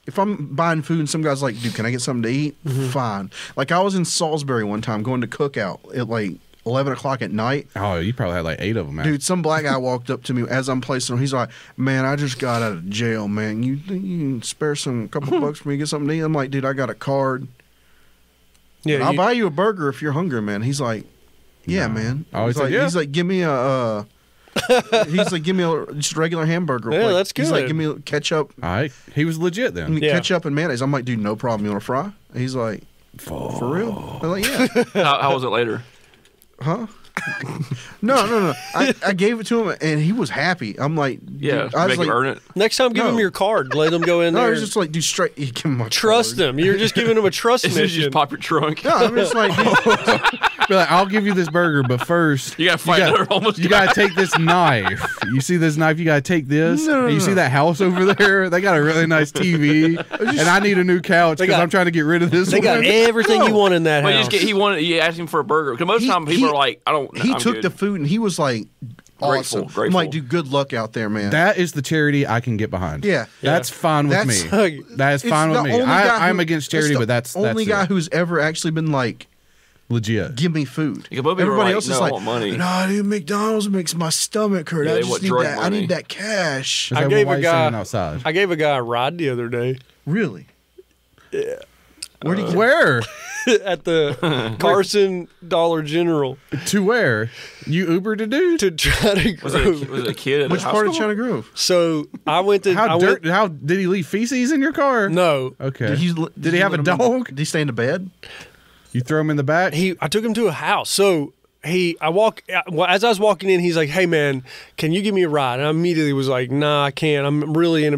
if I'm buying food and some guy's like, "Dude, can I get something to eat?" Fine. Like I was in Salisbury one time going to cookout at like 11 o'clock at night. Oh, you probably had like 8 of them. Out. Dude, some black guy walked up to me as I'm placing him. He's like, "Man, I just got out of jail, man. You can spare some couple bucks for me to get something to eat?" I'm like, "Dude, I got a card. Yeah. I'll you- buy you a burger if you're hungry, man." He's like, "Yeah, man." I always he's like, said, yeah. He's like, "Give me a." He's like, "Give me a just regular hamburger." Yeah, plate." that's He's like, good. "Give me ketchup, All right, he was legit then. Yeah. ketchup and mayonnaise." I'm like, "Dude, no problem. You want to fry?" He's like, "For real?" I'm like, "Yeah." How was it later? Huh? No. I gave it to him and he was happy. I'm like, Yeah, dude, I was make like, him earn it. Next time, give No. him your card. Let him go in no, I there. was just like, dude, straight. You give him my Trust card. him. You're just giving him a trust As soon as you mission. just pop your trunk. No, I'm just like, dude, Be like, I'll give you this burger, but first You gotta fight another homeless You guy. gotta take this knife. You see this knife? You gotta take this. No, And you see no. that house over there? They got a really nice TV, and I need a new couch They because got- I'm trying to get rid of this. They got one. everything you want in that Well, house. he asked him for a burger. Because most He- times people he- are like, I don't. he I'm took good. the food and he was like, awesome. Grateful. I'm like, dude, good luck out there, man. That is the charity I can get behind. Yeah. That's fine with That's- me. That's It's fine with the me. only guy I'm who- against charity, it's the but that's only guy it. who's ever actually been like, legit. give me food. Yeah, but people are Everybody like, else "No, is I like, want money." "No, dude, McDonald's makes my stomach hurt. Yeah, I they just want need drug that. I money." need that cash." Is I that gave why a you're standing guy. outside. I gave a guy a ride the other day Really? Yeah. Where'd he get? Where? at the Carson Dollar General To where? You Ubered a dude? to try to Was grow. it a kid? At Which a high part of school? China Grove? So I went to. How I went, How did he leave feces in your car? No, Okay. Did Did he have a let him- dog? Did he stay in the bed? You throw him in the back? I took him to a house. So as I was walking in, he's like, "Hey man, can you give me a ride?" And I immediately was like, "Nah, I can't. I'm really in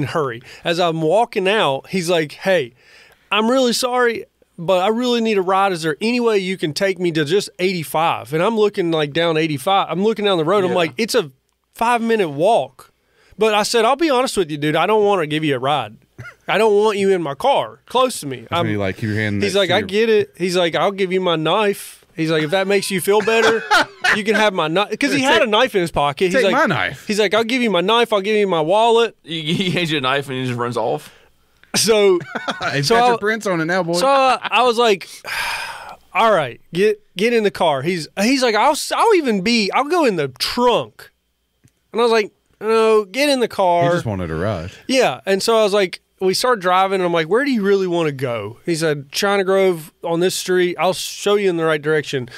a hurry." As I'm walking out, he's like, "Hey, I'm really sorry, but I really need a ride. Is there any way you can take me to just 85?" And I'm looking like down 85. I'm looking down the road. I'm Yeah. like, it's a 5-minute walk. But I said, I'll be honest with you, dude. I don't want to give you a ride. I don't want you in my car close to me. That's when you like keep your hand. He's next like, to I your- get it. He's like, I'll give you my knife. He's like, if that makes you feel better, you can have my knife. Because he had a knife in his pocket. He's Take like, my knife. He's like, I'll give you my knife. I'll give you my wallet. He hands you a knife and he just runs off. So, It's so got I- your prints on it now, boy. so I was like, all right, get in the car. He's like, I'll go in the trunk. And I was like, no, get in the he car. just wanted a ride. Yeah. And so I was like, we started driving, and I'm like, where do you really want to go? He said, China Grove on this street. I'll show you in the right direction.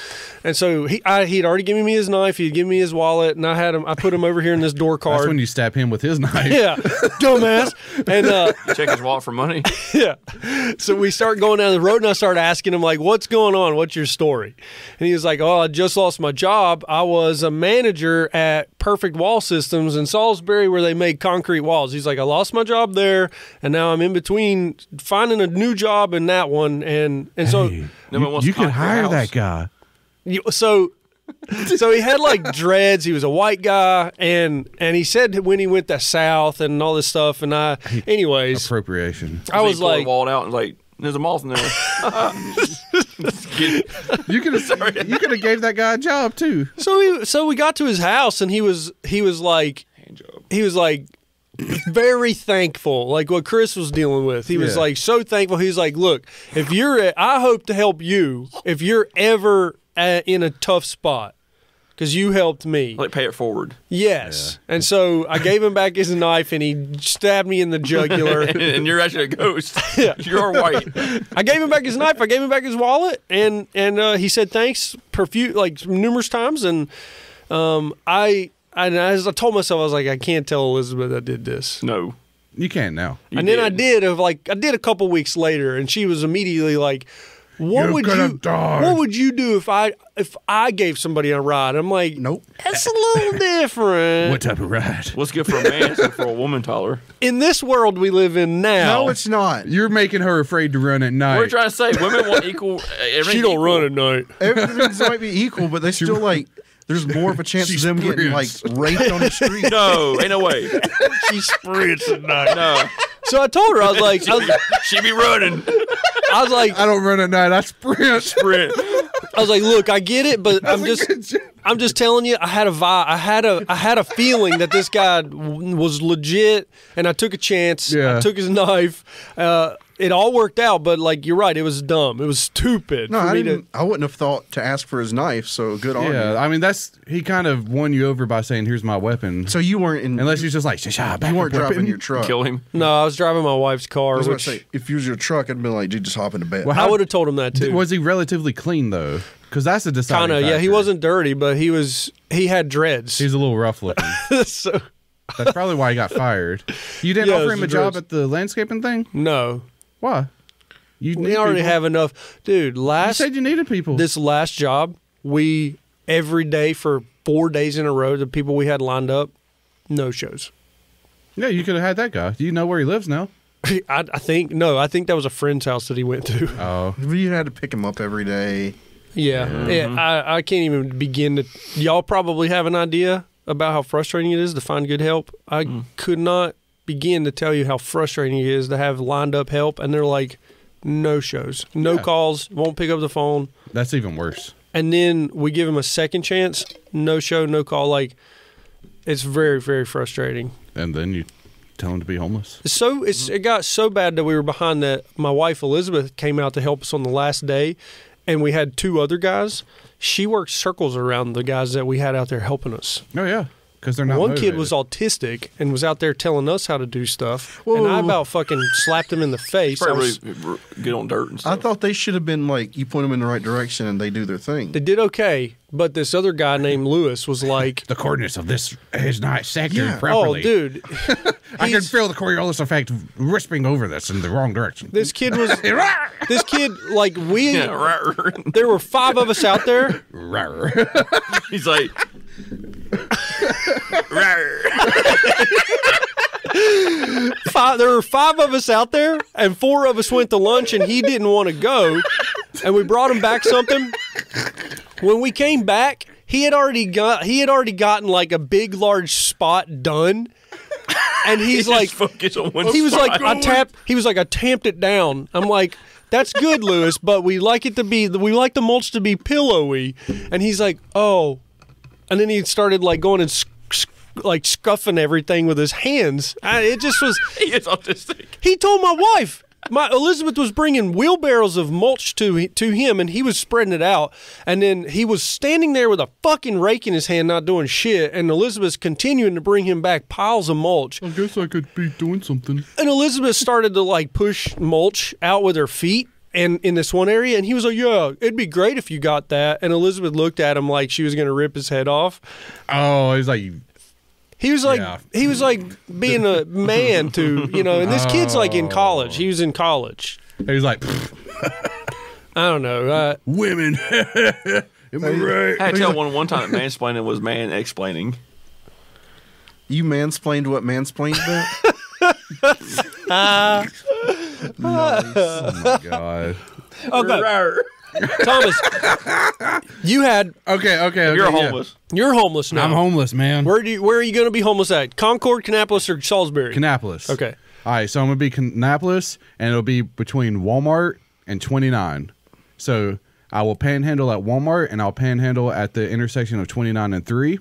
And so he'd already given me his knife. He'd given me his wallet, and I put him over here in this door card. That's when you stab him with his knife. Yeah, dumbass. And Check his wallet for money. yeah. So we start going down the road, and I start asking him, like, what's going on? What's your story? And he was like, oh, I just lost my job. I was a manager at Perfect Wall Systems in Salisbury where they make concrete walls. He's like, I lost my job there, and now I'm in between finding a new job and that one. And so Hey, No one wants you to could conquer your hire house. that guy. So he had like dreads. He was a white guy, and he said when he went to South and all this stuff. And anyways, Appropriation. I was like, walled out and like, there's a moth in there. You could have gave that guy a job too. so we got to his house, and he was like, Hand job. he was like, very thankful, like what Chris was dealing with. He was Yeah. like so thankful. He's like, look, if I hope to help you if you're ever in a tough spot. Because you helped me. Like pay it forward. Yes. And so I gave him back his knife and he stabbed me in the jugular. And you're actually a ghost. Yeah. You're white. I gave him back his knife. I gave him back his wallet. And he said thanks numerous times. And as I told myself, I was like, I can't tell Elizabeth I did this. No. You can't now. You And then did. I did a couple weeks later, and she was immediately like, What You would could you have died. What would you do if I gave somebody a ride? I'm like, Nope. That's a little different. What type of ride? What's good for a man is good for a woman, Tyler. In this world we live in now, No, it's not. You're making her afraid to run at night. We're trying to say women want equal. she don't run at night. Everything's might be equal, but they still like. There's more of a chance of them getting like raped on the street. No, ain't no way. She sprints at night. No, So I told her, I was like, she be running. I was like, I don't run at night. I sprint. Sprint. I was like, look, I get it, but I'm just telling you, I had a vibe. I had a feeling that this guy was legit, and I took a chance. Yeah. I took his knife. It all worked out, but like you're right, it was dumb. It was stupid. No, for I me didn't. I wouldn't have thought to ask for his knife. So good on Yeah, you. I mean he kind of won you over by saying, "Here's my weapon." So you weren't in. Unless he's just like, you weren't driving your truck. Kill him. No, I was driving my wife's car, I was going which to say, if you was your truck, I'd be like, dude, just hop into bed. Well, I would have told him that too. Was he relatively clean though? Because that's a deciding Kind of, yeah. He factor. wasn't dirty, but he had dreads. He's a little rough looking. So That's probably why he got fired. You didn't Yeah, offer it him was a job dreads. at the landscaping thing? no, Why? You we need already people. have enough, dude. You said you needed people. This last job, we every day for 4 days in a row, the people we had lined up, no shows. Yeah, you could have had that guy. Do you know where he lives now? I think that was a friend's house that he went to. Oh, You had to pick him up every day. Yeah. I can't even begin to. Y'all probably have an idea about how frustrating it is to find good help. I could not begin to tell you how frustrating it is to have lined up help, and they're like, no shows, no Yeah. calls, won't pick up the phone. that's even worse. And then we give them a second chance, no show, no call. Like, it's very, very frustrating. And then you tell him to be homeless. So it got so bad that we were behind that my wife Elizabeth came out to help us on the last day, and we had 2 other guys. She worked circles around the guys that we had out there helping us. Oh yeah, because they're not. One kid motivated. was autistic and was out there telling us how to do stuff, Whoa. and I about fucking slapped him in the face. I Probably was- really get on dirt and I stuff. thought they should have been like, you point them in the right direction and they do their thing. They did okay, but this other guy named Lewis was like, the coordinates of this is not sectored Yeah. "Oh, properly. dude, I can he's- feel the Coriolis effect wisping over this in the wrong direction. this kid was this kid like we." Yeah, right. There were 5 of us out there. He's like, There were 5 of us out there, and 4 of us went to lunch, and he didn't want to go. And we brought him back something. When we came back, he had already gotten like a big, large spot done. And he's like, focus on one he was spot. like, I tamped it down. I'm like, that's good, Lewis, but we like the mulch to be pillowy. And he's like, oh. And then he started like going and like scuffing everything with his hands. It just was. he is autistic. He told my wife. Elizabeth was bringing wheelbarrows of mulch to him, and he was spreading it out. And then he was standing there with a fucking rake in his hand, not doing shit. And Elizabeth's continuing to bring him back piles of mulch. I guess I could be doing something. And Elizabeth started to like push mulch out with her feet and in this one area, and he was like, yeah, it'd be great if you got that. And Elizabeth looked at him like she was gonna rip his head off. Oh, he's like, He was like Yeah. he was like being a man to, and this kid's like in college. He was in college. he's like, I don't know. women. Am I right? I had to tell one time that mansplaining was man explaining. You mansplained what mansplained meant? Nice. Oh my god. Okay, Thomas, you had Okay. You're yeah. homeless. you're homeless now. I'm homeless, man. Where are you going to be homeless at? Concord, Kannapolis, or Salisbury? Kannapolis. Okay. All right, so I'm gonna be Kannapolis, and it'll be between Walmart and 29. So I will panhandle at Walmart, and I'll panhandle at the intersection of 29 and 3.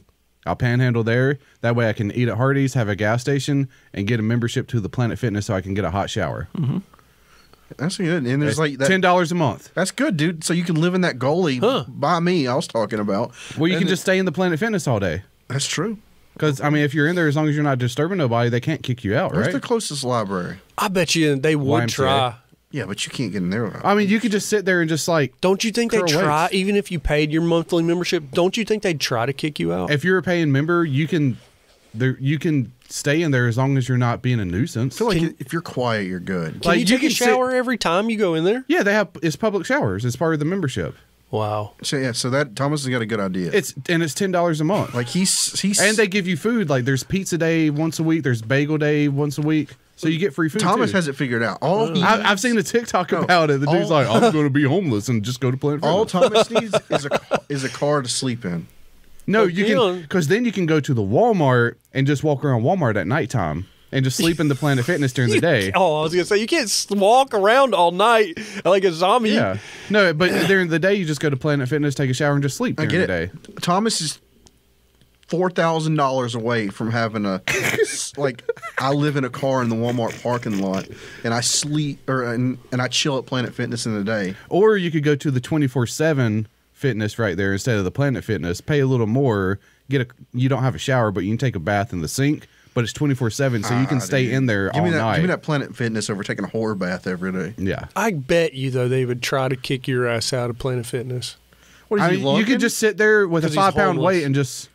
I'll panhandle there. That way I can eat at Hardee's, have a gas station, and get a membership to the Planet Fitness so I can get a hot shower. Mm-hmm. That's good. And there's like that. $10 a month. That's good, dude. So you can live in that goalie by me I was talking about. Well, you And can just stay in the Planet Fitness all day. That's true. Because, I mean, if you're in there, as long as you're not disturbing nobody, they can't kick you out, Where's right? the closest library? I bet you they would YMCA. try. Yeah, but you can't get in there. I mean, you could just sit there and just like, Don't you think they'd Curl try, weights. even if you paid your monthly membership? Don't you think they'd try to kick you out? if you're a paying member, you can stay in there as long as you're not being a nuisance. I feel like if you're quiet, you're good. Can like, you you take a can sit- shower every time you go in there? Yeah, it's public showers. It's part of the membership. Wow. So that Thomas has got a good idea. It's $10 a month. like he's And they give you food. Like there's pizza day once a week. There's bagel day once a week. So you get free food. Thomas too. has it figured out. All I've seen a TikTok about it. The dude's like, I'm going to be homeless and just go to Planet all Fitness. Thomas needs is a car to sleep in. No, Like, you you can, know- because then you can go to the Walmart and just walk around Walmart at nighttime and just sleep in the Planet Fitness during the day. Oh, I was gonna say you can't walk around all night like a zombie. Yeah. No, but during the day, you just go to Planet Fitness, take a shower, and just sleep I during get the it. day. Thomas is $4,000 away from having a like. I live in a car in the Walmart parking lot, and I sleep and I chill at Planet Fitness in the day. Or you could go to the 24/7 Fitness right there instead of the Planet Fitness. Pay a little more. You don't have a shower, but you can take a bath in the sink. But it's 24/7, so you can stay Dude. in there Give all me that, night. Give me that Planet Fitness over taking a horror bath every day. Yeah. I bet you though they would try to kick your ass out of Planet Fitness. What is I he mean, you looking? could just sit there with a 'Cause he's 5-pound homeless. weight and just.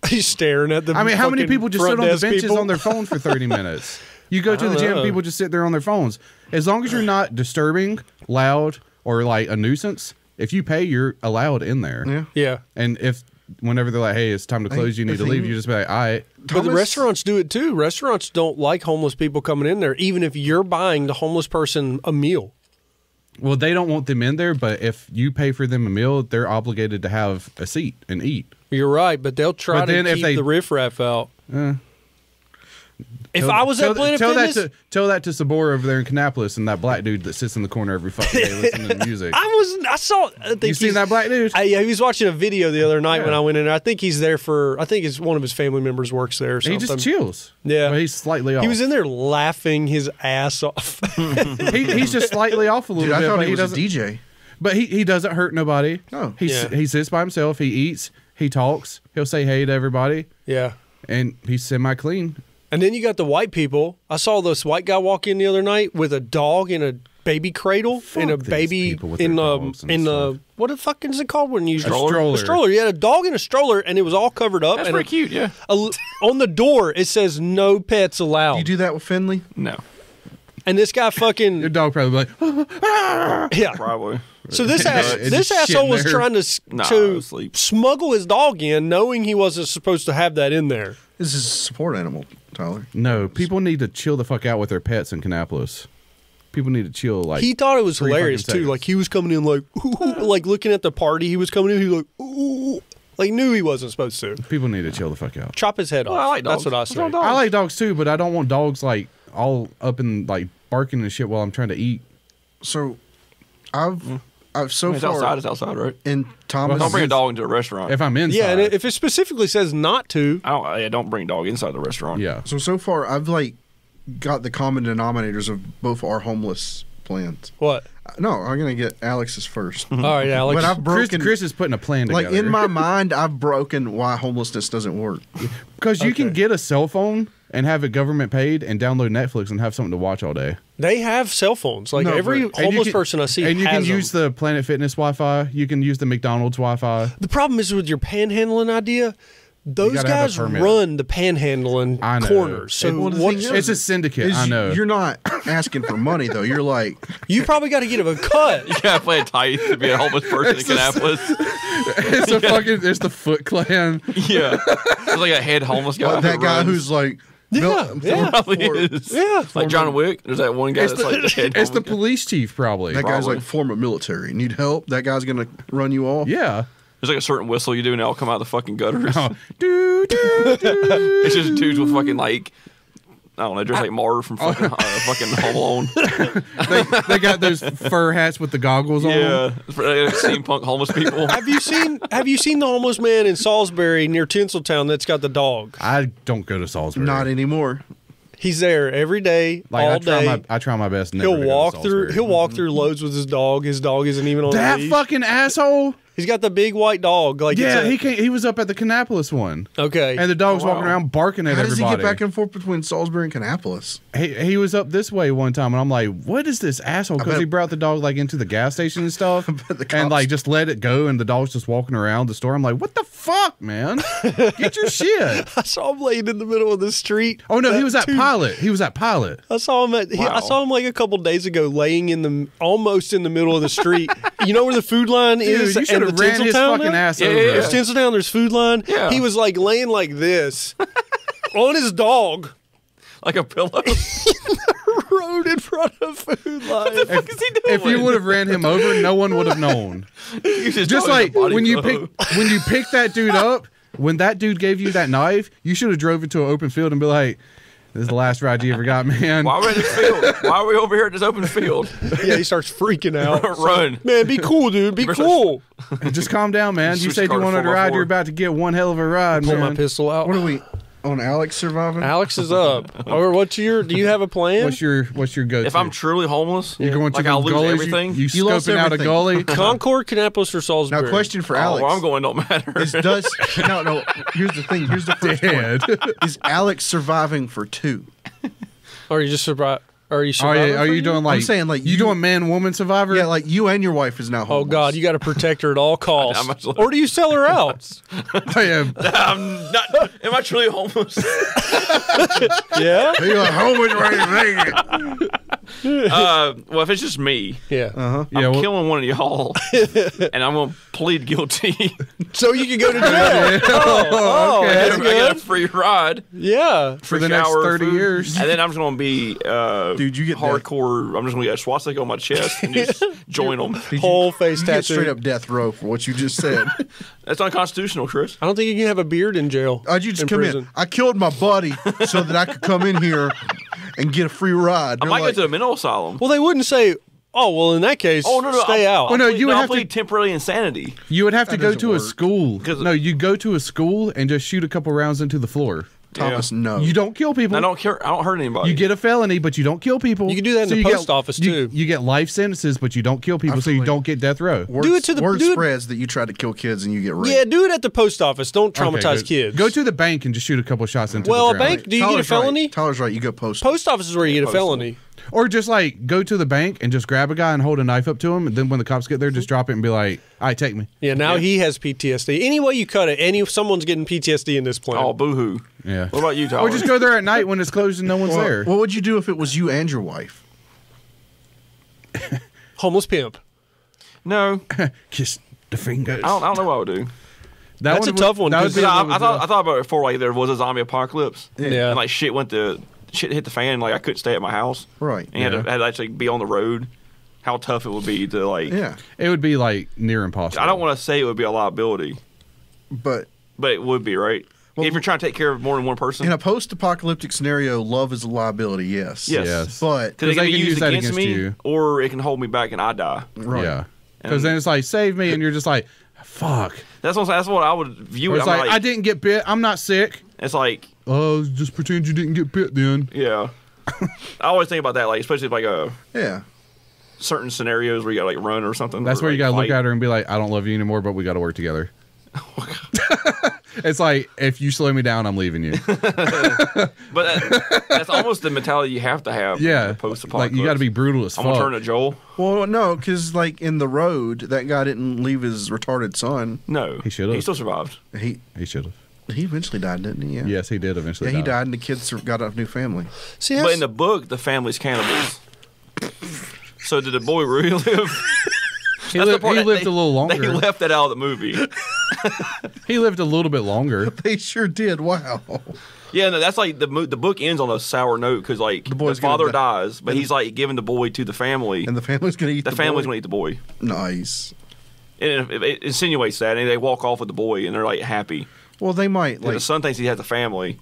He's staring at the. I mean, how many fucking people just front sit on the desk benches people? on their phone for 30 minutes? You go to I the don't gym, know. people just sit there on their phones. As long as you're not disturbing, loud, or like a nuisance, if you pay, you're allowed in there. Yeah. Yeah, And if whenever they're like, "Hey, it's time to close, you the need to leave," thing- you just be like, "All right." but the Thomas- restaurants do it too. Restaurants don't like homeless people coming in there, even if you're buying the homeless person a meal. Well, they don't want them in there, but if you pay for them a meal, they're obligated to have a seat and eat. You're right, but they'll try But to then if keep they- the riffraff out. Eh. If I was at Planet Fitness, tell that to Sabor over there in Canapolis and that black dude that sits in the corner every fucking day listening to music. I saw. I think You seen he's- that black dude? Yeah, he was watching a video the other night when Yeah. I went in there. I think he's there I think it's one of his family members works there or He something. just chills. Yeah. But he's slightly off. He was in there laughing his ass off. He's just slightly off a little Dude, I bit, thought but he was a doesn't. DJ. But he doesn't hurt nobody. No. He sits by himself. He eats. He talks. He'll say hey to everybody, Yeah. and he's semi-clean. And then you got the white people. I saw this white guy walk in the other night with a dog in a baby cradle and a Fuck these baby people with in their dogs and in stuff. what the fuck is it called when you stroller. A stroller. You had a dog in a stroller and it was all covered up. That's and pretty cute. Yeah. on the door it says no pets allowed. You do that with Finley? No. And this guy Your fucking dog probably be like, yeah. Probably. So this It's just asshole shitting was there. trying to Nah, to sleep. smuggle his dog in, knowing he wasn't supposed to have that in there. This is a support animal, Tyler. no. People need to chill the fuck out with their pets in Canapolis. People need to chill. Like He thought it was 3 hilarious fucking too. seconds. Like he was coming in like ooh, like looking at the party he was coming in. He was like ooh, like knew he wasn't supposed to. people need to chill the fuck out. Chop his head off. Well, I like That's dogs. what I What's say. wrong with dogs? I like dogs too, but I don't want dogs like all up and like barking and shit while I'm trying to eat. So, I've so It's far outside. It's outside, right? in Thomas. Don't bring a dog into a restaurant. If I'm inside, Yeah, and if it specifically says not to, Don't bring a dog inside the restaurant. yeah. So far, I've like got the common denominators of both our homeless plans. what? No, I'm gonna get Alex's first. All right, Alex. But I've broken. Chris is putting a plan like together. in my mind, I've broken why homelessness doesn't work. Because you can Okay. get a cell phone and have it government paid and download Netflix and have something to watch all day. they have cell phones. Like No, every but- homeless person I see and you has can use them. the Planet Fitness Wi-Fi. You can use the McDonald's Wi-Fi. The problem is with your panhandling idea. Those gotta have a guys permit. run the panhandling I know. corners. So Well, the what? thing is- It's a syndicate. Is I know. You're not asking for money though. You're like, You probably got to get him a cut. You gotta play a tight to be a homeless person in It's just- Canapolis. it's a fucking. It's the Foot Clan. Yeah. There's like a head homeless guy. that who guy runs. who's like, Yeah, yeah. Probably is. Yeah. Like John Wick. There's that one guy It's that's like the head the, it's the homeless guy. police chief probably. that guy's Probably. like former military. Need help? That guy's gonna run you off. Yeah. There's like a certain whistle you do and it'll come out of the fucking gutters. Oh, do, do, do. It's just dudes with fucking like I don't know, just like Marv from fucking Home Alone. They got those fur hats with the goggles on. Yeah, for steampunk homeless people. Have you seen the homeless man in Salisbury near Tinseltown that's got the dog? I don't go to Salisbury. Not anymore. He's there every day, Like all I try day. I try my best. Never to He'll go to walk through. Salisbury. He'll walk through loads with his dog. His dog isn't even on That the leash. fucking asshole. He's got the big white dog. Like Yeah, it's he was up at the Kannapolis one, okay. and the dog's Oh, wow. walking around barking at How does everybody. he get back and forth between Salisbury and Kannapolis? He was up this way one time, and I'm like, "What is this asshole?" Because bet- he brought the dog like into the gas station and stuff, bet the and cops- like just let it go, and the dog's just walking around the store. I'm like, "What the fuck, man? Get your shit!" I saw him laying in the middle of the street. Oh no, he was at Two- Pilot. He was at Pilot. I saw him I Wow. saw him like a couple days ago, laying almost in the middle of the street. You know where the food line Dude, is? you should and have the ran his Tinseltown fucking there? ass Yeah, over. yeah, There's Tinseltown. There's food line. Yeah. He was like laying like this on his dog. Like a pillow. Road in front of food line. What is he doing? If you would have ran him over, no one would have known. Just like when you pick that dude up, when that dude gave you that knife, you should have drove into an open field and be like, "This is the last ride you ever got, man." Why are we in this field? Why are we over here at this open field? Yeah, he starts freaking out. Run. Man, be cool, dude. Be cool. Just calm down, man. You Switch said car you to wanted to 4x4. ride. You're about to get one hell of a ride, Pull my man. pistol out. What are we on? Alex surviving? Alex is up. Or do you have a plan? What's your go-to? If I'm truly homeless, you're going to like the I'll lose gullies, everything. You lost scoping out a everything. gully. Concord, Kannapolis, or Salisbury? Now, question for Oh, Alex: where I'm going don't matter. no. Here's the thing. Here's the first Dead. point. Is Alex surviving for two? Or you just survive? Are you Are surviving? you, are you doing like? I'm saying, like, you you- doing man-woman survivor? Yeah, like you and your wife is now Oh homeless. God, you got to protect her at all costs. I'm actually- Or do you sell her out? I am. I'm not. Am I truly homeless? Yeah. You're like, homeless right Well, if it's just me, Yeah. Uh-huh. Yeah, I'm well- killing one of y'all, and I'm gonna plead guilty. So you can go to jail. Oh, okay. that's I get a good. free ride Yeah. For the next shower, 30 food, years. and then I'm just gonna be Dude, you get hardcore. I'm just gonna get a swastika on my chest and just join them. Whole face You get tattoo. straight up death row for what you just said. That's unconstitutional, Chris. I don't think you can have a beard in jail. You just in come prison. in. I killed my buddy so that I could come in here and get a free ride. I They're might like, go to a mental asylum. Well, they wouldn't say, "Oh, well, in that case, Oh no, stay I'll, out." Well, no, I'll plead, you would I'll have to- plead temporary insanity. You would have to That go doesn't to a work. school. 'Cause- No, you go to a school and just shoot a couple rounds into the floor. Thomas, no. You don't kill people. I don't care. I don't hurt anybody. You get a felony, but you don't kill people. You can do that in the you post office, too. You get life sentences, but you don't kill people, so you Absolutely. don't get death row. Word, Do it to the- word do it- spreads that you try to kill kids and you get raped. Yeah, do it at the post office. Don't Okay, traumatize good. kids. Go to the bank and just shoot a couple shots into Well, the a ground. bank. Do you get a felony? Right. Tyler's right. You go post. Post office is where you get a felony. Or just like go to the bank and just grab a guy and hold a knife up to him, and then when the cops get there, just drop it and be like, "All right, take me." Yeah, now he has PTSD. Any way you cut it, someone's getting PTSD in this plan. Oh, boo-hoo. Yeah. What about you, Tyler? Or just go there at night when it's closed and no one's there. What would you do if it was you and your wife? Homeless pimp. No, Kiss the fingers. I don't know what I would do. That's a tough one, That would 'cause be a I little thought about it before, like there was a zombie apocalypse. Yeah. And like shit hit the fan. Like I couldn't stay at my house. Right. And had to actually be on the road. How tough it would be to like. Yeah. It would be like near impossible. I don't want to say it would be a liability, But but it would be, right? Well, if you're trying to take care of more than one person, in a post-apocalyptic scenario, love is a liability. Yes. Yes. But because it can they be can used use that against against me, you. or it can hold me back and I die. right. Yeah. Because then it's like, save me, and you're just like, fuck. That's what I would view Or it. it's I'm like, I didn't get bit. I'm not sick. It's like, Oh, just pretend you didn't get bit then. yeah. I always think about that, like especially like Yeah. certain scenarios where you got to like run or something. That's or, where you like, got to look fight. at her and be like, I don't love you anymore, but we got to work together. It's like, if you slow me down, I'm leaving you. But that's almost the mentality you have to have. Yeah. Post Like, apocalypse. you got to be brutal as I'm fuck. gonna turn to Joel. Well, no, because like in The Road, that guy didn't leave his retarded son. No, He should've. He still survived. He He should have. eventually died, didn't he? Yeah. Yes, he did eventually. Yeah, he die. died, and the kids got a new family. See, But that's- in the book, the family's cannibals. So did the boy really live? He That's the lived, part he that lived they- a little They longer. left that out of the movie. He lived a little bit longer. They sure did. Wow. Yeah, no, that's like the book ends on a sour note because like the boy's gonna father die. dies, but he's like giving the boy to the family. And the family's gonna eat the family's boy. gonna eat the boy. Nice. And it insinuates that, and they walk off with the boy, and they're like happy. Well, they might And like. the son thinks he has a family,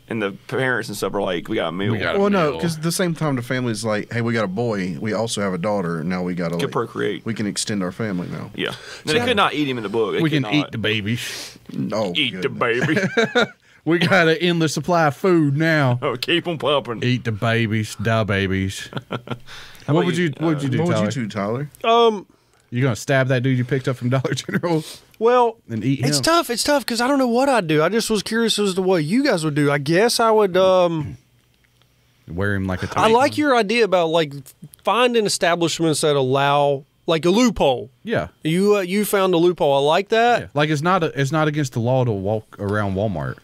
and the parents and stuff are like, we got a meal. We got a Well, no, meal. because at the same time, the family's like, hey, we got a boy. We also have a daughter. Now we got to Can procreate. We can extend our family now. Yeah. Now, they could not eat him in the book. They We could can not eat the babies. Oh, eat the goodness. baby. We got an endless supply of food now. Oh, keep them pumping. Eat the babies, die babies. about What would you, you What would you do, What Tyler? would you do, Tyler? You gonna stab that dude you picked up from Dollar General Well, and eat him? it's tough. It's tough because I don't know what I'd do. I just was curious as to what you guys would do. I guess I would. Wear him like a. I like your idea about like finding establishments that allow like a loophole. Yeah. You found a loophole. I like that. Yeah. Like it's not against the law to walk around Walmart.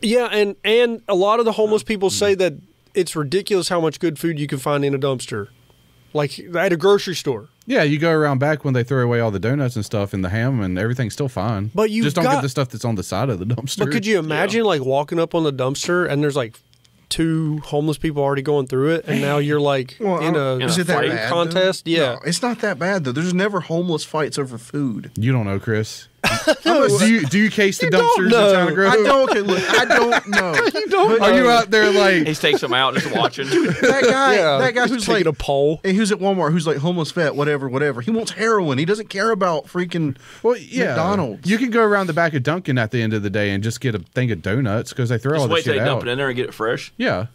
Yeah, and a lot of the homeless people say that it's ridiculous how much good food you can find in a dumpster, like at a grocery store. Yeah, you go around back when they throw away all the donuts and stuff and the ham and everything's still fine. But you just don't got- get the stuff that's on the side of the dumpster. But could you imagine like walking up on the dumpster and there's like 2 homeless people already going through it, and now you're like Well, in a is it that fight bad, contest? though? Yeah. No, it's not that bad though. There's never homeless fights over food. You don't know, Chris. do you case the dumpsters in know. China Grove? I don't. Okay, look, I don't know. You don't. Are you out there like? He takes them out just watching. That guy? Yeah, That guy just who's taking like a poll. and who's at Walmart? Who's like homeless vet? Whatever. He wants heroin. He doesn't care about freaking Well, yeah. McDonald's. You can go around the back of Dunkin' at the end of the day and just get a thing of donuts because they throw all Just the wait till shit they dump out. it in there and get it fresh. Yeah.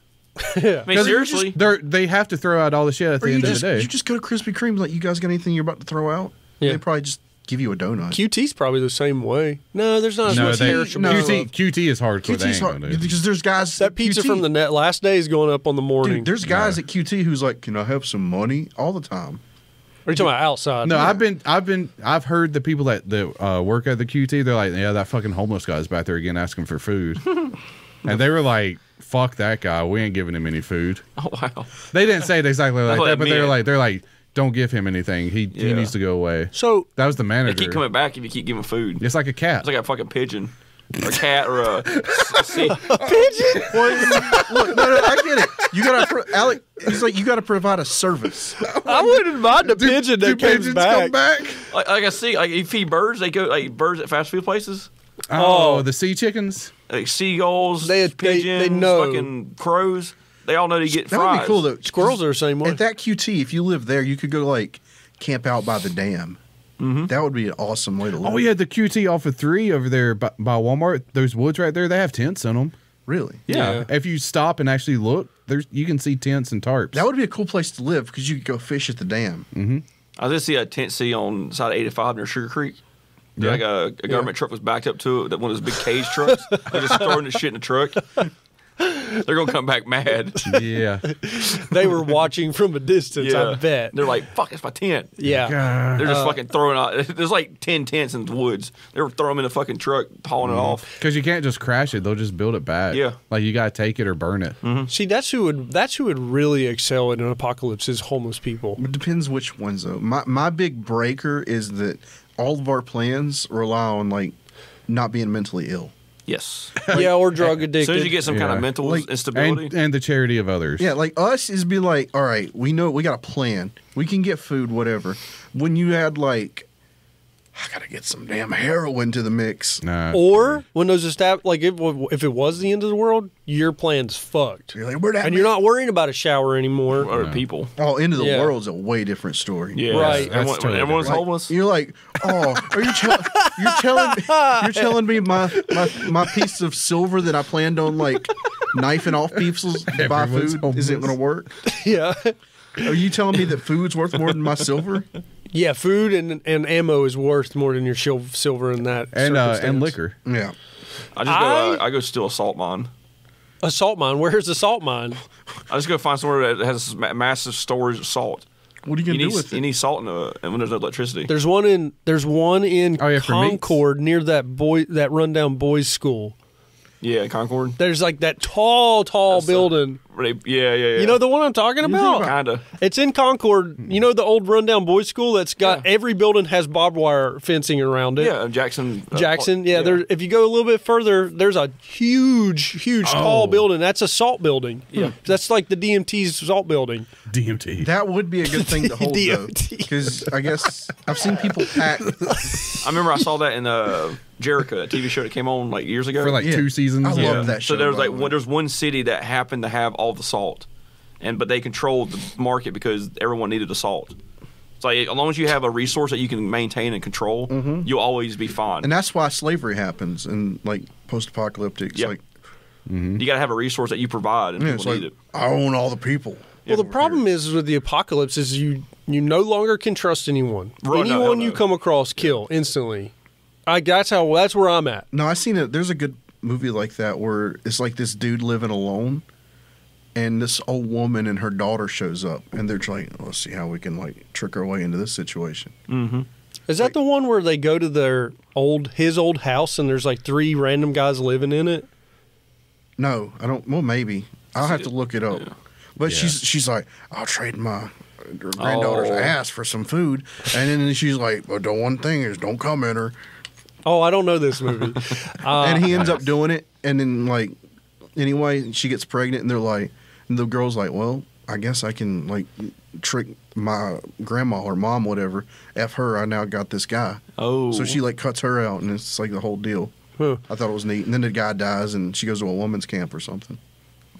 Yeah. I mean, seriously. They have to throw out all the shit at Or the you end just of the day. you just go to Krispy Kreme. Like, you guys got anything you're about to throw out? Yeah. They probably just give you a donut. QT's probably the same way. No, there's not as no, much they, perishable no. stuff. QT is hardcore. They QT's ain't hard gonna do. because there's guys That at pizza QT. from the last day is going up on the morning. Dude, there's guys at QT who's like, "Can I have some money?" all the time. Are you talking about outside? No, I've heard the people that work at the QT. They're like, yeah, that fucking homeless guy's back there again asking for food, and they were like, fuck that guy. We ain't giving him any food. Oh, wow. They didn't say it exactly like That's what that, it but meant. they're like, don't give him anything. He Yeah. needs to go away. So That was the They manager. keep coming back if you keep giving food. It's like a cat. It's like a fucking pigeon. Or a cat or a sea. Look, no, I get it. You gotta, Alec. It's like you gotta provide a service. I wouldn't mind the pigeon Do that comes pigeons back. come back? Like I see, like you feed birds, they go like birds at fast food places. Oh, the sea chickens. Like seagulls, They pigeons, know. fucking crows. They all know to get That fries. would be cool though. Squirrels are the same way. At that QT, if you live there, you could go like camp out by the dam. Mm-hmm. That would be an awesome way to live. Oh yeah, the QT off of 3 over there by Walmart. Those woods right there, they have tents in them. Really? Yeah. If you stop and actually look, you can see tents and tarps. That would be a cool place to live because you could go fish at the dam. I did see a tent city on the side of 85 near Sugar Creek. Yeah. Like a government truck was backed up to it. That one of those big cage trucks. They're just throwing the shit in the truck. They're gonna come back mad. Yeah. They were watching from a distance, I bet. They're like, "Fuck, it's my tent." Yeah. They're just fucking throwing out. There's like 10 tents in the woods. They were throwing them in the fucking truck, hauling it off. Because you can't just crash it; they'll just build it back. Yeah. like you gotta take it or burn it. See, that's who would really excel in an apocalypse is homeless people. It depends which ones though. My big breaker is that all of our plans rely on like not being mentally ill. Yes. Yeah, or drug addicted. As soon as you get some kind Yeah. of mental Like- instability, And the charity of others. Yeah, like us is be like, all right, we know we got a plan. We can get food, whatever. When you add like, I gotta get some damn heroin to the mix. Nah. Or when those like if it was the end of the world, your plan's fucked, You're like, where'd that and you're not worrying about a shower anymore. other people. Oh, end of the Yeah. world's a way different story. Yeah. Right. That's Everyone, totally everyone's different. homeless. You're like, oh, are you you're telling me my piece of silver that I planned on like knifing off people to buy Everyone's food isn't homeless. going to work? Yeah, Are you telling me that food's worth more than my silver? yeah. Food and ammo is worth more than your silver in that. and circumstance. liquor. Yeah. I go steal a salt mine. A salt mine. Where's the salt mine? I just go find somewhere that has massive storage of salt. What are you going to do with You it? need salt and when there's no electricity. There's one in Oh, yeah, for meats? Concord near that rundown boys' school. Yeah, Concord. There's like that tall building. Yeah. You know the one I'm talking about? Kinda. It's in Concord. You know the old rundown boys' school that's got every building has barbed wire fencing around it. Yeah, Jackson. Jackson, There. If you go a little bit further, there's a huge, tall building. That's a salt building. Yeah, that's like the DMT's salt building. DMT. That would be a good thing to hold though, DMT. because I guess I've seen people pack. I remember I saw that in Jericho, that TV show that came on like years ago. For like Yeah. 2 seasons. I Yeah. love that show. So there's by like the way. there's one city that happened to have all the salt, but they controlled the market because everyone needed the salt. It's like as long as you have a resource that you can maintain and control, you'll always be fine. and that's why slavery happens in like post-apocalyptic. It's Yep. like, You got to have a resource that you provide, and yeah, it's people like need it. I own all the people. Well, the problem is with the apocalypse is you no longer can trust anyone. Right, no, Anyone hell you no. come across, kill instantly. That's where I'm at. No, I seen it. There's a good movie like that where it's like this dude living alone, and this old woman and her daughter shows up, and they're trying. Let's see how we can like trick our way into this situation. Is that the one where they go to his old house and there's like 3 random guys living in it? No, I don't. Well, maybe I'll have to look it up. Yeah. But Yeah. she's like, I'll trade my granddaughter's Oh. ass for some food, and then she's like, but the one thing is, don't come in her. Oh, I don't know this movie. And he ends up doing it, and then like, anyway, she gets pregnant, and they're like, and the girl's like, well, I guess I can like trick my grandma or mom, whatever. F her, I now got this guy. Oh, So she like cuts her out, and it's like the whole deal. Huh. I thought it was neat. And then the guy dies, and she goes to a woman's camp or something.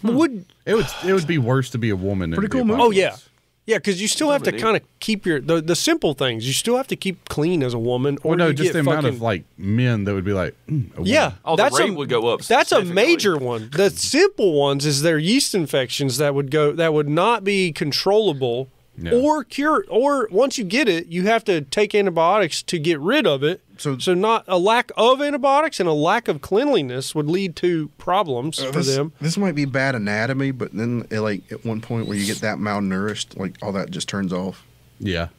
Would It would be worse to be a woman. Pretty than to be cool a movie. Oh apocalypse. yeah, because you still have to kind of keep the simple things. You still have to keep clean as a woman, or Well, no, you just get the amount fucking, of like men that would be like, a woman. yeah. Oh, the that's rate would go up That's a significantly. major one. The simple ones is their yeast infections that would not be controllable Yeah. or cured. Or once you get it, you have to take antibiotics to get rid of it. So not a lack of antibiotics and a lack of cleanliness would lead to problems for them. This might be bad anatomy, but then like at one point where you get that malnourished, like all that just turns off. Yeah.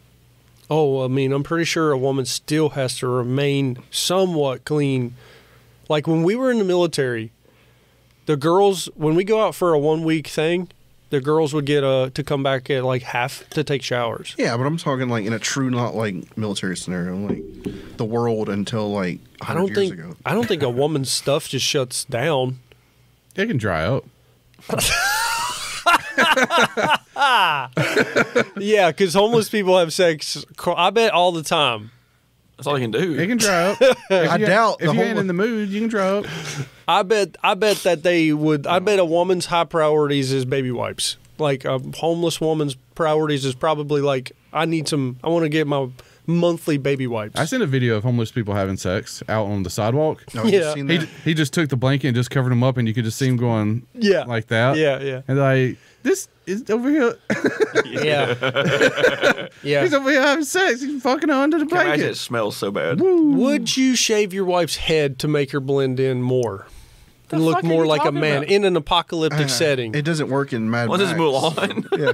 Oh, I mean, I'm pretty sure a woman still has to remain somewhat clean. Like when we were in the military, the girls, when we go out for a 1-week thing, the girls would get to come back at like half to take showers. Yeah, but I'm talking like in a true, not like military scenario, like the world until like 100 years ago. I don't think a woman's stuff just shuts down. It can dry up. Yeah, because homeless people have sex. I bet all the time. That's all you can do. It can dry up. I doubt if the you whole. ain't in the mood, you can dry up. I bet that they would. I bet a woman's high priorities is baby wipes. Like a homeless woman's priorities is probably like I want to get my monthly baby wipes. I sent a video of homeless people having sex out on the sidewalk. No, you've Yeah. seen He that? he just took the blanket and just covered him up, and you could just see him going Yeah. like that. Yeah. And like, this is over here. Yeah. Yeah. He's over here having sex. He's fucking her under the Can't imagine it blanket. smells so bad. Would you shave your wife's head to make her blend in more? And look fuck are more you like a talking man about? in an apocalyptic setting. It doesn't work in Mad Let's Max. just move on. Yeah.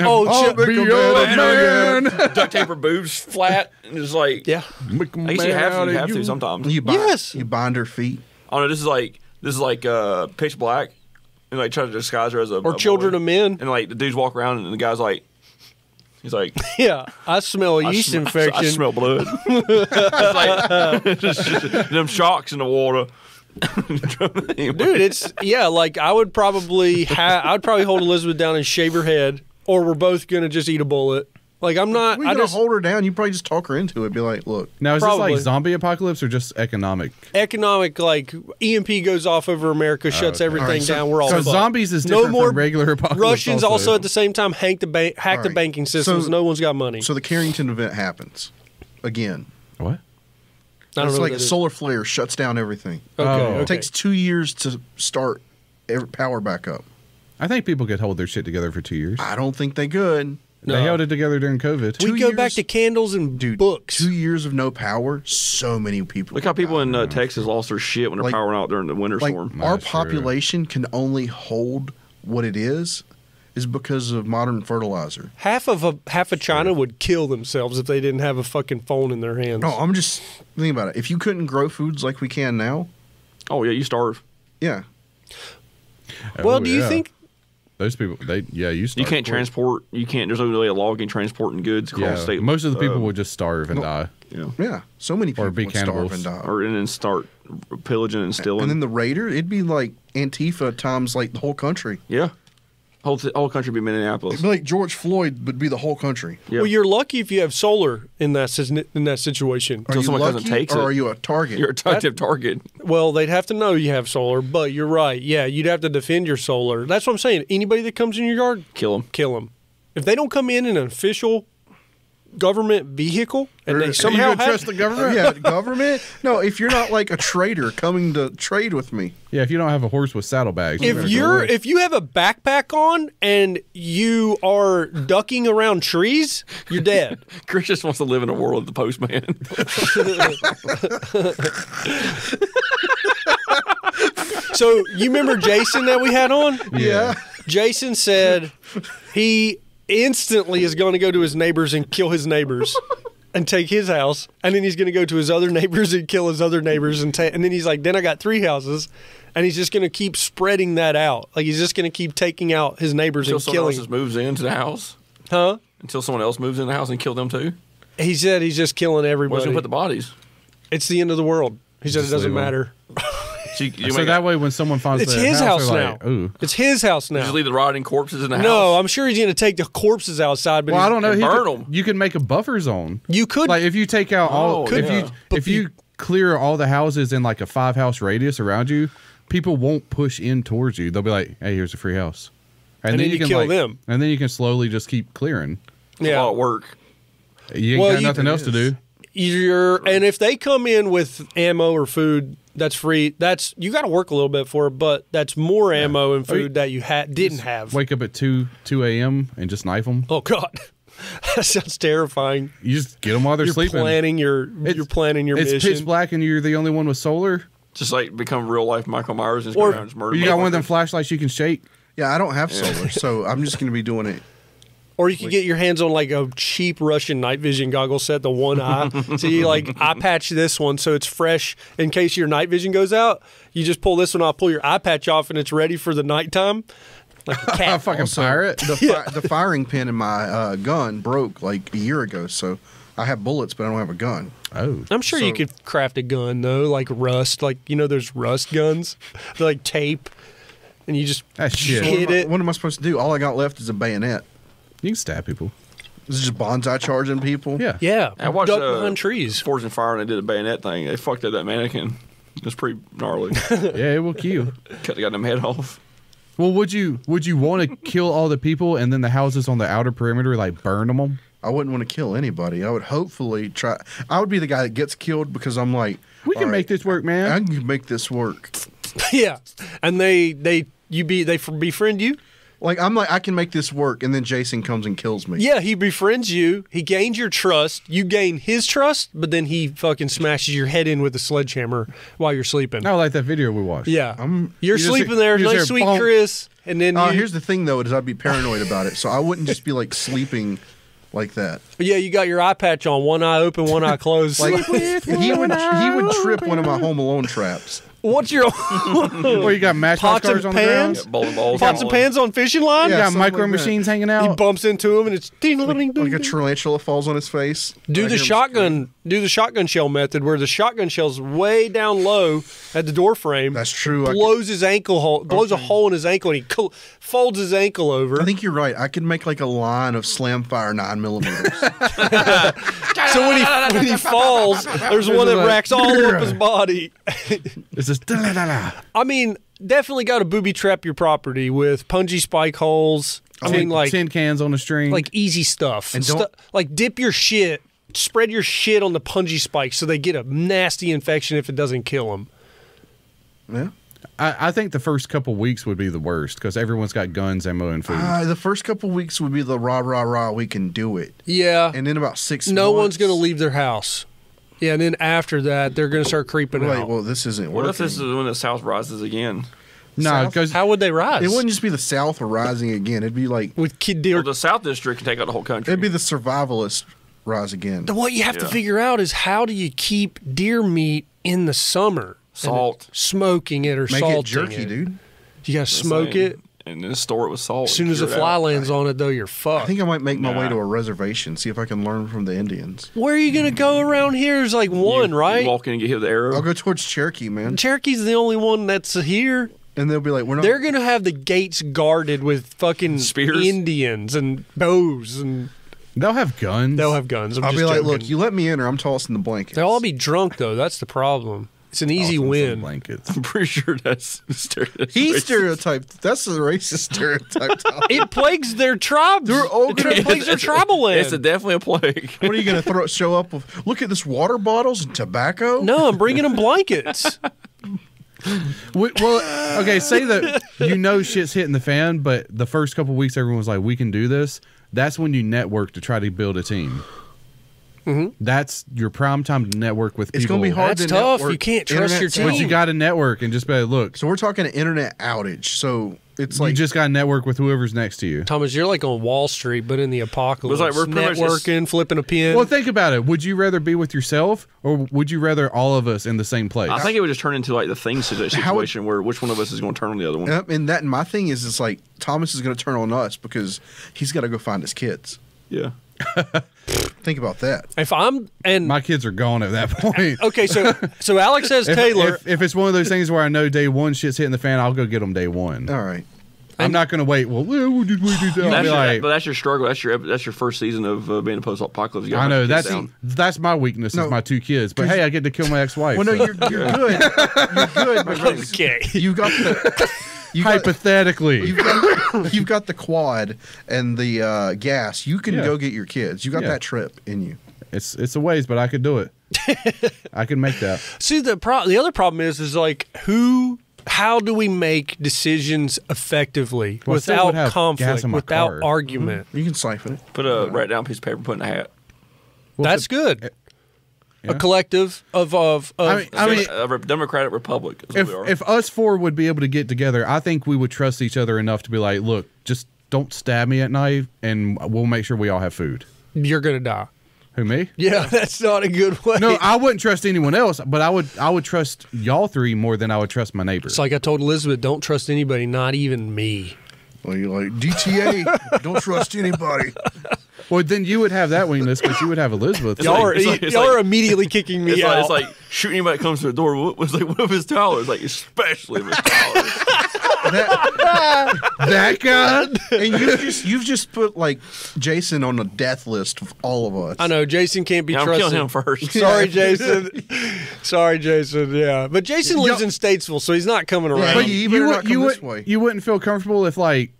Oh, I'll shit. be your man. Duct tape her boobs flat and just like. Yeah. Make a I guess you man have out to. You of have to sometimes. You bind, Yes. You bind her feet. Oh no, this is like Pitch Black, and like try to disguise her as a Or a Children boy. of Men. And like the dudes walk around and the guy's like, he's like, Yeah. I smell a yeast infection. I smell blood. It's like just them sharks in the water. Dude, it's like I would probably I'd probably hold Elizabeth down and shave her head, or we're both gonna just eat a bullet. Like I'm not. Well, you I gotta just hold her down. You probably just talk her into it. Be like, look, Now, is Probably. this like zombie apocalypse or just economic? economic like EMP goes off over America, shuts okay. everything All right, so- down. We're all So fucked. zombies is No different more from regular apocalypse. Russians also at the same time hack the All right. banking systems. So- No one's got money. so the Carrington event happens again. What? I don't It's know like what a that is. solar flare shuts down everything. Okay, Oh. okay. It takes 2 years to start power back up. I think people could hold their shit together for 2 years. I don't think they could. No. They held it together during COVID. Two we go back years- to candles and Dude, books. 2 years of no power. So many people. Look how people died. in Texas lost their shit when they're Like- powering out during the winter like storm. our That's true. population can only hold what it is because of modern fertilizer. half of China would kill themselves if they didn't have a fucking phone in their hands. No, I'm just thinking about it. If you couldn't grow foods like we can now, Oh yeah, you starve. yeah, well, Oh, do you yeah. think? Those people, you You start can't quick. transport. You can't. There's no really a logging transporting goods across Yeah, state. most of the people would just starve and die. Yeah. yeah. So many people Or be would starve cannibals. and die. Or and then start pillaging and stealing. And then the raider, it'd be like Antifa times like the whole country. yeah. Whole country be Minneapolis. It'd be like George Floyd would be the whole country. Yeah. Well, you're lucky if you have solar in that situation. Are Until you someone lucky, doesn't take or it. are you a target? You're a active target. Well, they'd have to know you have solar, but you're right. Yeah, you'd have to defend your solar. That's what I'm saying. Anybody that comes in your yard, Kill them. kill them. If they don't come in an official government vehicle and they You somehow gonna trust the government? yeah, government. No, if you're not like a trader coming to trade with me, Yeah, if you don't have a horse with saddlebags. if you have a backpack on and you are ducking around trees, you're dead. Chris just wants to live in a world of the postman. So you remember Jason that we had on? yeah. Jason said he instantly is going to go to his neighbors and kill his neighbors and take his house, and then he's going to go to his other neighbors and kill his other neighbors, and then he's like, then I got 3 houses, and he's just going to keep spreading that out. Like he's just going to keep taking out his neighbors Until and someone killing. else just moves into the house. Huh? Until someone else moves in the house and kill them too. He said he's just killing Where's everybody. he gonna put the bodies? It's the end of the world. He said it Just doesn't leave 'em. matter. So that way, when someone finds It's their his house they're now. like, ooh. It's his house now. just leave the rotting corpses in the No, house. I'm sure he's going to take the corpses outside. But Well, I don't know. And He burn could- 'em. You can make a buffer zone. You could. Like if you take out all, Oh, if yeah. you clear all the houses in like a 5-house radius around you, people won't push in towards you. They'll be like, "Hey, here's a free house," And then you can kill like, them. and then you can slowly just keep clearing. It's a lot of work. You ain't Well, got nothing else to do. And if they come in with ammo or food that's free, that's you got to work a little bit for it, but that's more ammo and food that you didn't have. Wake up at 2 a.m. and just knife them. Oh God, that sounds terrifying. You just get them while they're You're sleeping. planning your It's mission. pitch black and you're the only one with solar. Just like become real life Michael Myers and just Or- go around and just murder. You got one of them motherfuckers. flashlights you can shake. Yeah, I don't have solar, so I'm just going to be doing it. Or you could get your hands on like a cheap Russian night vision goggle set, the one eye. So you like eye patch this one so it's fresh in case your night vision goes out. You just pull this one off, pull your eye patch off, and it's ready for the nighttime. Like a A cat. fucking pirate. The firing pin in my gun broke like a year ago, so I have bullets, but I don't have a gun. Oh, I'm sure you could craft a gun though, like rust. Like there's rust guns, they're like tape, and you just that's shit. hit it. What am I supposed to do? All I got left is a bayonet. You can stab people. Is it just bonsai charging people? Yeah. Yeah, I watched duck behind trees. Forged in Fire, and they did a bayonet thing. They fucked up that mannequin. It was pretty gnarly. Yeah, it will kill you. Cut the goddamn head off. Well, would you want to kill all the people and then the houses on the outer perimeter like burn them? I wouldn't want to kill anybody. I would hopefully try. I would be the guy that gets killed because I'm like, We can all make this work, man. I can make this work. Yeah, and they befriend you. Like I'm like I can make this work, and then Jason comes and kills me. Yeah, he befriends you. He gains your trust. You gain his trust, but then he fucking smashes your head in with a sledgehammer while you're sleeping. I like that video we watched. Yeah, I'm- you're you just- sleeping there, you just nice hear sweet bonk. Chris, and then Here's the thing though, is I'd be paranoid about it, so I wouldn't just be like sleeping like that. yeah, you got your eye patch on, one eye open, one eye closed. Like he would trip one of my Home Alone traps. What's your Or you got matchbox Pots and cars on the ground. pans? Bowling balls. pots and pans on fishing line? You Yeah, got something micro like that. machines hanging He out. bumps into him, and it's Like a tarantula falls on his face. Do I the hear him shotgun. Do the shotgun shell method, where the shotgun shell's way down low at the door frame. That's true. I Blows his ankle hole. Blows a hole in his ankle, and he folds his ankle over. I think you're right. I could make like a line of slam fire 9mm. So when he falls, there's one that like, racks all up his body. It's just da-la-la-la. I mean, definitely got to booby trap your property with punji spike holes. I mean, like tin cans on a string. easy stuff. And don't- like dip your shit, spread your shit on the punji spikes so they get a nasty infection if it doesn't kill them. Yeah. I think the first couple weeks would be the worst because everyone's got guns, ammo, and food. The first couple weeks would be the rah, we can do it. Yeah. And then about 6 months. No one's going to leave their house. Yeah, and then after that, they're going to start creeping Wait, out. well, this isn't What working. if this is when the South rises again? no, South? because How would they rise? It wouldn't just be the South rising again. It'd be like, With kid deer. Well, the South District can take out the whole country. it'd be the survivalist rise again. What you have to Yeah. figure out is how do you keep deer meat in the summer? Salt. And smoking it or Make salting it jerky, dude. You got to smoke it. and then store it with salt. As soon as the Cure it fly out. lands on it, though, you're I fucked. think I might make my way Nah. to a reservation, see if I can learn from the Indians. Where are you going to go around here? There's like one, You right? walk in and get hit with the arrow. I'll go towards Cherokee, man. Cherokee's the only one that's here. and they'll be like, "We're not." They're gonna have the gates guarded with fucking Spears? Indians and bows, and They'll have guns. they'll have guns. I'm I'll just be like, joking. "Look, you let me in, or I'm tossing the blankets." They'll all be drunk though. That's the problem. It's an easy Tossing some win. Blankets. I'm pretty sure that's He racist. stereotyped. That's a racist stereotype. Tom. It plagues their tribes. They're all gonna- It plagues their tribal land. It's definitely a plague. What are you going to show up with? Look at this water bottles and tobacco. No, I'm bringing them blankets. Well, okay, say that shit's hitting the fan, but the first couple weeks everyone was like, we can do this. That's when you network to try to build a team. That's your prime time to network with It's people. going to be hard. That's to tough. network You can't trust internet your sound. But you got to network and just be like, look, So we're talking an internet outage. So it's you like just got to network with whoever's next to you. Thomas, you're like on Wall Street, but in the apocalypse. It's like we're pretty much just- networking, flipping a pin. Well, think about it. Would you rather be with yourself or would you rather all of us in the same place? I think it would just turn into like the thing situation where which one of us is going to turn on the other one. and my thing is, it's like Thomas is going to turn on us because he's got to go find his kids. Yeah. Think about that. if I'm and My kids are gone at that point. okay, so Alex says Taylor. If it's one of those things where I know day one shit's hitting the fan, I'll go get them day one. All right. I'm not going to wait. Well, what did we do that? I'll That's be your, like, but that's your struggle. That's your first season of being a post-apocalypse. You gotta I know hunt your kids that's down. my weakness No. is my 2 kids. But hey, I get to kill my ex-wife. Well, no, so. you're good. You're good because Okay. you got the. You got, Hypothetically. you've got the quad and the gas. You can Yeah. go get your kids. You got Yeah. that trip in you. It's a ways, but I could do it. I can make that. See, the other problem is like how do we make decisions effectively Well, I still would without have gas conflict, in my without car. argument? You can siphon it. Write down a piece of paper, put in a hat. Well, That's if- good. Yeah. A collective of I mean, a Democratic Republic. Is what we are. if us 4 would be able to get together, I think we would trust each other enough to be like, look, just don't stab me at night, and we'll make sure we all have food. you're gonna die. Who, me? Yeah, that's not a good way. No, I wouldn't trust anyone else, but I would trust y'all 3 more than I would trust my neighbor. It's like I told Elizabeth, don't trust anybody, not even me. Well, you're like DTA. Don't trust anybody. Well, then you would have that weakness because you would have Elizabeth. Y'all like- are it's y'all like- are immediately kicking me it's out. like shooting anybody that comes to the door. What if it's Tyler? It's like especially if it's Tyler. that guy? And you've just put like Jason on the death list of all of us. I know Jason can't be Yeah, I'm trusted. killing him first. Sorry, Jason. Sorry, Jason. Yeah, but Jason lives in Statesville, so he's not coming around. But you better not come this way. You wouldn't feel comfortable if like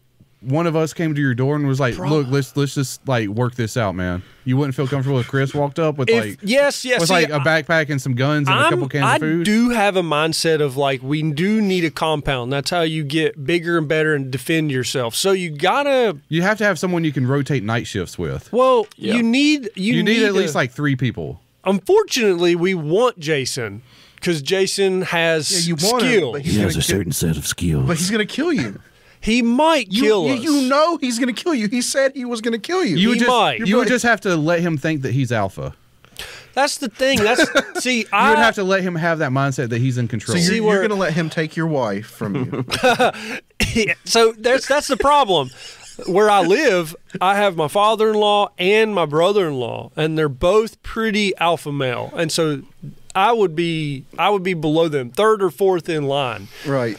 one of us came to your door and was like, "Look, let's just like work this out, man." You wouldn't feel comfortable if Chris walked up with like yes, with see, like a backpack and some guns and a couple cans I of food. do have a mindset of like we do need a compound. That's how you get bigger and better and defend yourself. So you gotta. You have to have someone you can rotate night shifts with. Well, Yeah. you need at least like 3 people. Unfortunately, we want Jason because Jason has Yeah, you want him, skill. but he's gonna kill- set of skills. But he's going to kill you. He might kill us. You know he's going to kill you. He said he was going to kill you. You would He might. just you would just have to let him think that he's alpha. That's the thing. That's see. You would have to let him have that mindset that he's in control. so See you're where- going to let him take your wife from you. So that's the problem. Where I live, I have my father-in-law and my brother-in-law, and they're both pretty alpha male, and so I would be below them, 3rd or 4th in line. Right.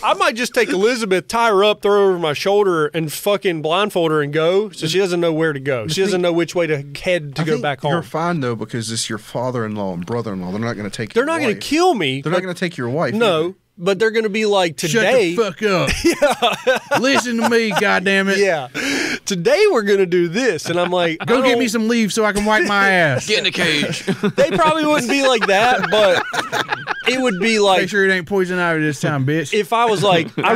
I might just take Elizabeth, tie her up, throw her over my shoulder, and fucking blindfold her and go, so she doesn't know where to go. She doesn't know which way to head to I go think back You're home. fine though because it's your father-in-law and brother-in-law. They're not going to take. They're your not going wife. to kill me. They're not going to take your wife. No, either. but they're going to be like today. Shut the fuck up. Listen to me, goddammit. Yeah, today we're going to do this, and I'm like, Go I get don't- me some leaves so I can wipe my ass. Get in the cage. They probably wouldn't be like that, but it would be like Make sure it ain't poison ivy this time, bitch. if I was like, I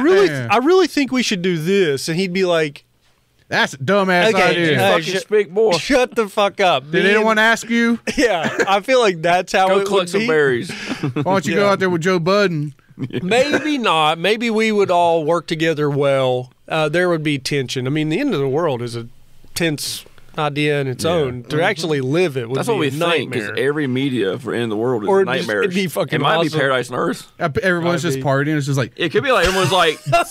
really think we should do this, and he'd be like, That's a dumbass Okay, idea. Fucking speak, boy. shut the fuck up. Did anyone ask you? Yeah, I feel like that's how Go it would collect some be. berries. Why don't you go out there with Joe Budden? Maybe not. Maybe we would all work together well. There would be tension. I mean, the end of the world is a tense idea in its own. To actually live it would That's be what we a think. Because nightmare. every media for end of the world is Or a it'd just- nightmare. it'd be fucking It might awesome. be paradise on earth. Everyone's Might just be. partying. It's just like, It could be like everyone's like, what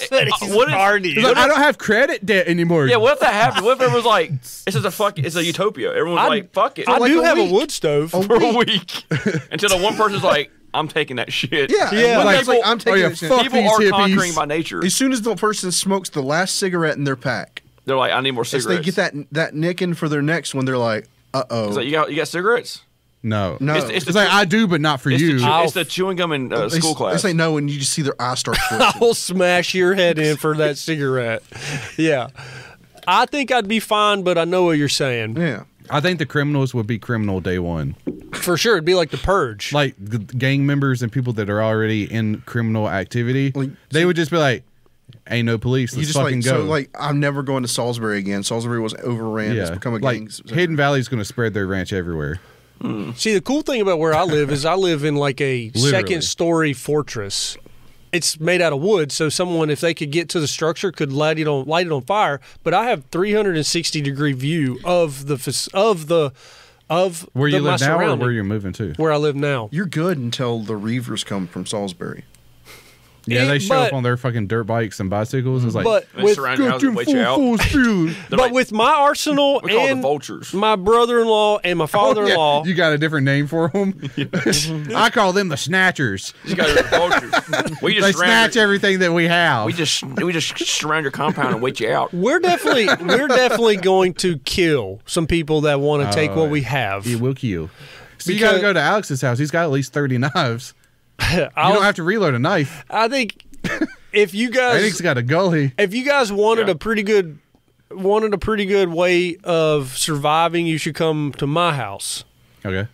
if, party. look, I don't have credit debt anymore. yeah, what if that happened? What if everyone's like, it's a utopia. Everyone's like, fuck it. I like do a have week. a wood stove. for a week until the one person's like, I'm taking that shit. Yeah, Yeah. one Like, guy's like, I'm taking yeah, this shit. fuck People these are hippies. conquering by nature. As soon as the person smokes the last cigarette in their pack, They're like, I need more as cigarettes. they get that nicking for their next one, they're like, uh-oh. It's like, you got cigarettes? No. No. It's It's like, I do, but not for It's you. it's the chewing gum in school class. They say no, and you just see their eyes start twitching. I'll smash your head in for that cigarette. Yeah. I think I'd be fine, but I know what you're saying. Yeah. I think the criminals would be criminal day one. For sure. It'd be like the purge. Like the gang members and people that are already in criminal activity, Like, they would just be like, ain't no police. You Let's just fucking like, go. so like, I'm never going to Salisbury again. Salisbury was overran. It's become a like gang. Hidden Valley's going to spread their ranch everywhere. See, the cool thing about where I live is I live in like a Literally. second-story fortress. It's made out of wood, so someone, if they could get to the structure, could light it on fire. But I have 360-degree view of Where you my live now, or surrounding. where you're moving to? Where I live now. You're good until the Reavers come from Salisbury. Yeah, they show up but- on their fucking dirt bikes and bicycles. It's like, But They with surround your house and wait you out. They're but like, with my arsenal we call them and vultures. my brother-in-law and my father-in-law, you got a different name for them? I call them the snatchers. These guys are vultures. We They just snatch surround everything that we have. we just surround your compound and wait you out. we're definitely going to kill some people that want to take what we have. It will kill. So you got to Because- go to Alex's house. He's got at least 30 knives. You don't have to reload a knife. I think if you guys Eddie's got a gully. if you guys wanted Yeah. a pretty good way of surviving, you should come to my house Okay.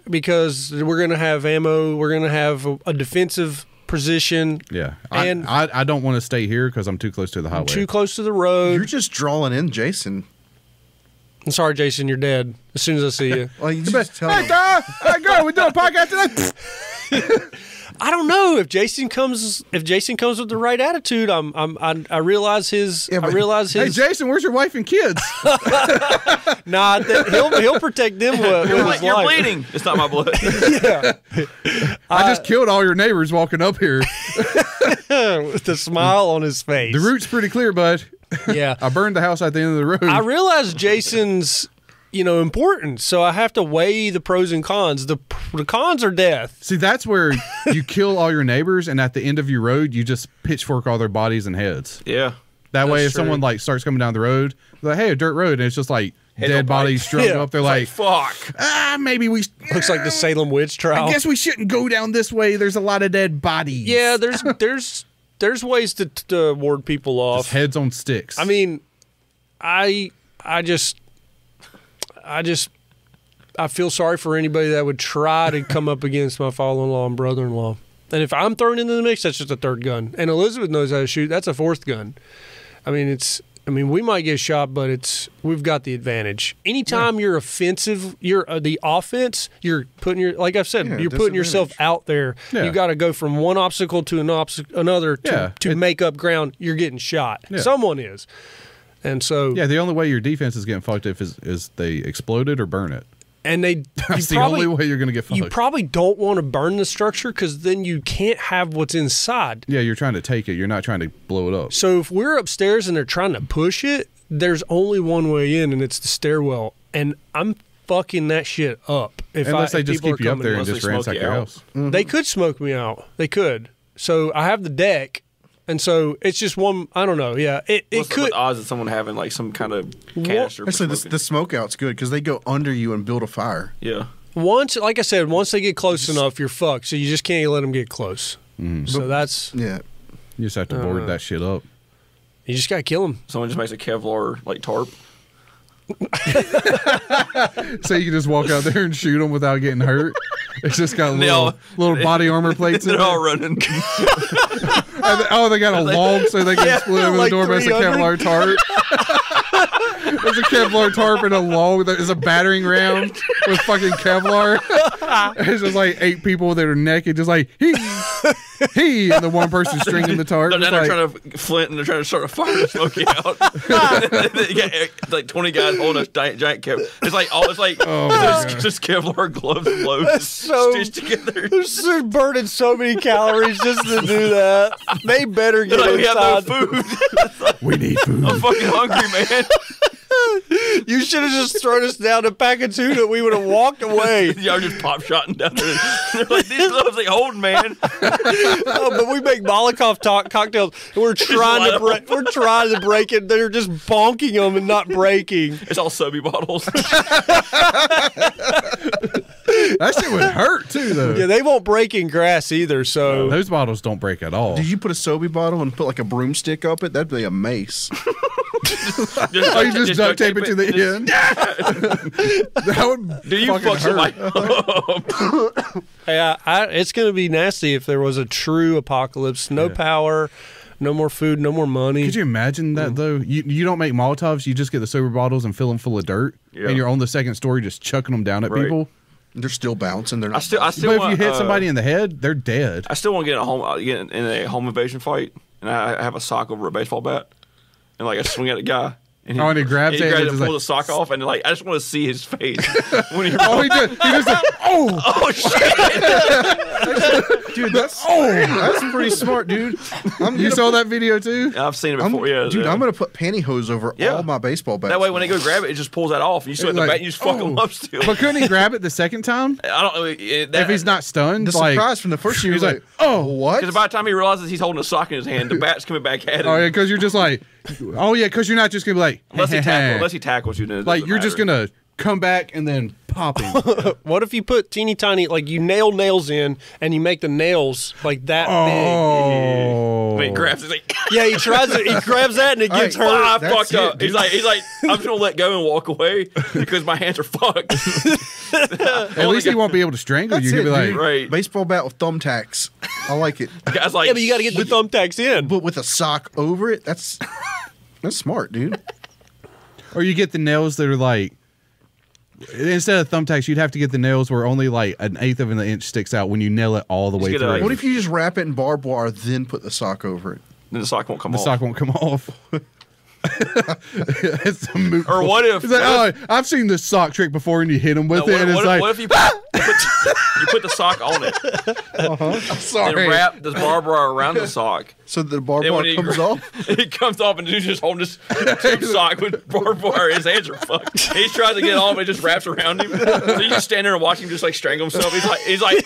because we're gonna have ammo. We're gonna have a defensive position. Yeah. And- I don't want to stay here because I'm too close to the highway. Too close to the road. You're just drawing in Jason. I'm sorry, Jason, you're dead. As soon as I see you, Like, you just tell Hey, him. girl, we're doing a podcast today. I don't know if Jason comes with the right attitude. I realize his. Yeah, I but- realize Hey, his. Jason, where's your wife and kids? Nah, he'll protect them with You're, his you're life. bleeding. It's not my blood. I just killed all your neighbors walking up here. With a smile on his face. The route's pretty clear, bud. Yeah. I burned the house at the end of the road. I realize Jason's, importance, so I have to weigh the pros and cons. The cons are death. See, that's where you kill all your neighbors, and at the end of your road, you just pitchfork all their bodies and heads. Yeah. That way, if That's true. someone like starts coming down the road, they're like, hey, a dirt road, and it's just like Head dead on bike. bodies strung Yeah. up. They're like, Fuck. maybe we. Looks like the Salem witch trial. I guess we shouldn't go down this way. There's a lot of dead bodies. Yeah, there's ways to ward people Just off. heads on sticks. I mean, I just feel sorry for anybody that would try to come up against my father-in-law and brother-in-law. And if I'm thrown into the mix, that's just a third gun. And Elizabeth knows how to shoot. That's a fourth gun. I mean, we might get shot, but we've got the advantage. Anytime you're offensive, you're the offense. You're putting like I've said, Yeah, you're putting yourself disadvantage. out there. Yeah. You got to go from one obstacle to another Yeah, to make up ground. You're getting shot. Yeah. Someone is, and so yeah, the only way your defense is getting fucked up is they explode it or burn it. and That's the only way you're going to get fucked. You probably don't want to burn the structure because then you can't have what's inside. Yeah, you're trying to take it. You're not trying to blow it up. So if we're upstairs and they're trying to push it, there's only one way in, and it's the stairwell. And I'm fucking that shit up. Unless they just people keep are you up coming there in. and Unless just they smoke ransack you your out. house. They could smoke me out. They could. So I have the deck, and so it's just one. I don't know. Yeah, it What's could. the odds of someone having like some kind of canister? for Actually, smoking? the smoke out's good because they go under you and build a fire. Yeah. Once, like I said, once they get close enough, you're fucked. So you just can't let them get close. So that's Yeah. You just have to board that shit up. you just gotta kill them. Someone just makes a Kevlar like tarp. So you can just walk out there and shoot them without getting hurt. It's just got little body armor plates in They're it. all running. And they got a log so they can split over like the door, but it's a 300. Kevlar tarp. There's a Kevlar tarp and a log that is a battering ram with fucking Kevlar. It's just like 8 people that are naked, just like, he, and the one person stringing the tarp. They're just down there like, trying to flint and they're trying to start a fire to smoke you out. You got like 20 guys holding a giant Kev. It's like Oh my just Kevlar gloves and loads so- stitched together. They're burning so many calories just to do that. They better get They're like, we have no inside. food. we need food. I'm fucking hungry, man. You should have just thrown us down a pack of tuna. We would have walked away. Y'all just pop shotting down there. They're like, these gloves ain't holding, man. Oh, but we make Molotov cocktails. And we're trying to break. We're trying to break it. They're just bonking them and not breaking. It's all Sobe bottles. That shit would hurt too, though. Yeah, they won't break in grass either. So Those bottles don't break at all. Did you put a Sobe bottle and put like a broomstick up it? That'd be a mace. Oh, you just duct tape it to the end? That would Do you fucking fuck somebody hurt. up? yeah, it's going to be nasty if there was a true apocalypse. No power, no more food, no more money. Could you imagine that, though? You don't make Molotovs. You just get the sober bottles and fill them full of dirt. Yeah. And you're on the second story just chucking them down at Right. people. They're still bouncing. They're not. I still But if want, you hit somebody in the head, they're dead. I still want to get in a home invasion fight, and I have a sock over a baseball bat, and like I swing at a guy. And Oh, and he grabs it and and it's pulls like- the sock off, and like I just want to see his face when he. Oh, he just like, oh, Oh shit! dude, that's pretty smart, dude. you saw that video too? I've seen it before. Yeah, dude, yeah. I'm gonna put pantyhose over Yeah. all my baseball bats. That way, when they go grab it, it just pulls that off. And you swing at the Like, bat, and you just fuck him oh. up still. But couldn't he grab it the second time? I don't know If he's not stunned, the like, surprise from the first year, he's he's like, oh, what? Because by the time he realizes he's holding a sock in his hand, the bat's coming back at him. oh yeah, because you're just like, oh yeah, because you're not just gonna be like, Unless he tackles you, then it like doesn't you're just matter. gonna come back and then pop him. What if you put teeny tiny, like you nail nails in and you make the nails like that big? Oh, When he grabs it, he's like, Yeah, he tries it. He grabs that and it gets All right, hurt. I That's fucked it, up. dude. He's like, I'm just gonna let go and walk away because my hands are fucked. at least he won't be able to strangle you. That's He'll be it, like, dude. Right. Baseball bat with thumbtacks. I like it. Guys like, Yeah, but you got to get the thumbtacks in. But with a sock over it, that's smart, dude. or you get the nails that are like, instead of thumbtacks, you'd have to get the nails where only like an eighth of an inch sticks out when you nail it all the way get a- through. What if you just wrap it in barbed wire, then put the sock over it? Then the sock won't come the off. sock won't come off? It's a moot Or point. what if? It's like, oh, I've seen this sock trick before, and you hit him with No, it, and it's like, what if you put the sock on it sorry. and wrap this barbed wire around the sock? So the barbed And wire when he comes off? It comes off, and dude's just holding this sock with barbed wire. His hands are fucked. He tries to get it off, and it just wraps around him. So you just stand there and watch him just like strangle himself. He's like,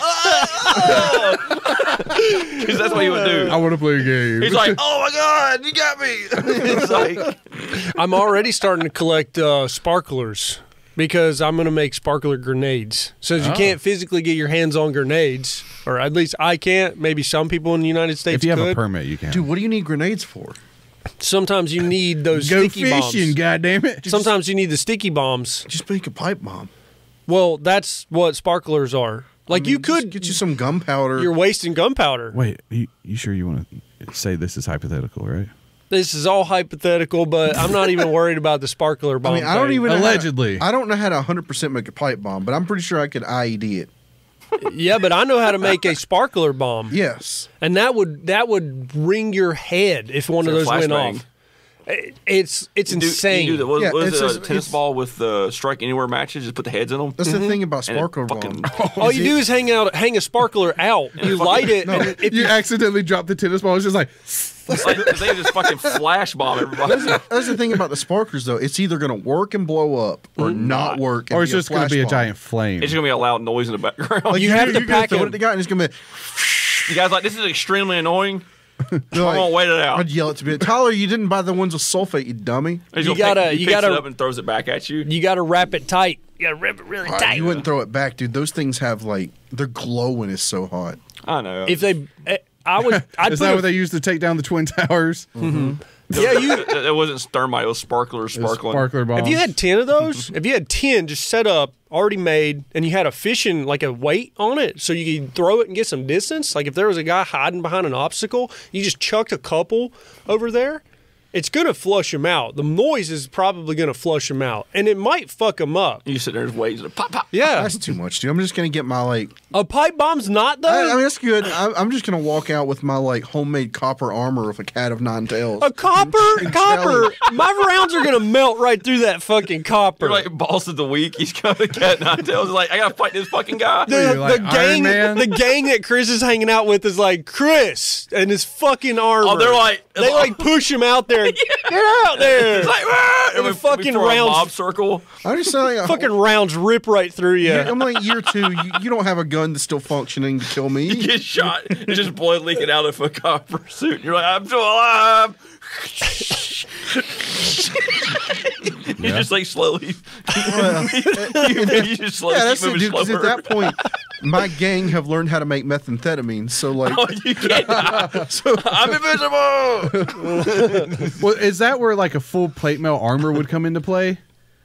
because that's what he would do. I want to play a game. He's like, oh my god, you got me. It's like, I'm already starting to collect sparklers because I'm going to make sparkler grenades. Since you can't physically get your hands on grenades, or at least I can't. Maybe some people in the United States if you have could. a permit, you can. Dude, what do you need grenades for? Sometimes you need those Go sticky fishing, bombs. goddammit. Sometimes you need the sticky bombs. Just make a pipe bomb. Well, that's what sparklers are. Like you Just could get you some gunpowder. You're wasting gunpowder. Wait, you sure you want to say this is hypothetical, right? This is all hypothetical, but I'm not even worried about the sparkler bomb. I mean, I don't thing. even know how to- Allegedly. I don't know how to 100% make a pipe bomb, but I'm pretty sure I could IED it. Yeah, but I know how to make a sparkler bomb. Yes. And that would ring your head if one of those went flashbang. off. It's insane. You do that. What Yeah, was it's it? A just- tennis it's- ball with the strike anywhere matches. Just put the heads in them. That's the thing about And it sparkler fucking- bomb. All you do is hang a sparkler out. You light it, and if You you accidentally drop the tennis ball. It's just like, It's like they just fucking flash bomb everybody. That's the thing about the sparklers, though. It's either going to work and blow up or not work. And or it's be just going to be a flash bomb. giant flame. It's gonna be a loud noise in the background. Like You have to you're gonna pack throw it in- at the guy, and it's going to be. You guys like this is extremely annoying. They're I'm like- gonna wait it out. I'd yell it to me, Tyler. You didn't buy the ones with sulfate, you dummy. He's You gonna gotta- he you picks gotta- it up and throws it back at you. got to wrap it tight. You got to wrap it really tight. You wouldn't throw it back, dude. Those things have like they're glowing. It's so hot. I know. If they, I would. I'd is put that a- what they used to take down the Twin Towers? Yeah, you. It wasn't thermite. It was sparkler sparkling. Sparkler bombs. If you had 10 of those, if you had 10 just set up, already made, and you had a fishing, like a weight on it, so you could throw it and get some distance, like if there was a guy hiding behind an obstacle, you just chucked a couple over there, it's going to flush him out. The noise is probably going to flush him out, and it might fuck him up. You sit there and wait. Pop, pop. Yeah. That's too much, dude. I'm just gonna get my like. A pipe bomb's not, though? I mean, that's good. I'm just gonna walk out with my like homemade copper armor with a cat of nine tails. a copper? My rounds are going to melt right through that fucking copper. You're like boss of the week. He's got a cat nine tails. He's like, I gotta fight this fucking guy. You're like Iron Man? the gang that Chris is hanging out with is like Chris and his fucking armor. Oh, they're like- they like push him out there there! Get out there! It's like, "Ah!" And the we fucking form a rounds- mob circle. I'm just saying. Fucking rounds rip right through you. I'm like year 2. You don't have a gun that's still functioning to kill me. You get shot. There's just blood leaking out of a copper suit. And you're like, I'm still alive. You just like slowly. You just slowly Yeah, keep that's it, moving dude. Because slower. at that point, my gang have learned how to make methamphetamine. So like, Oh, you can't die. I'm invisible. Well, is that where like a full plate mail armor would come into play?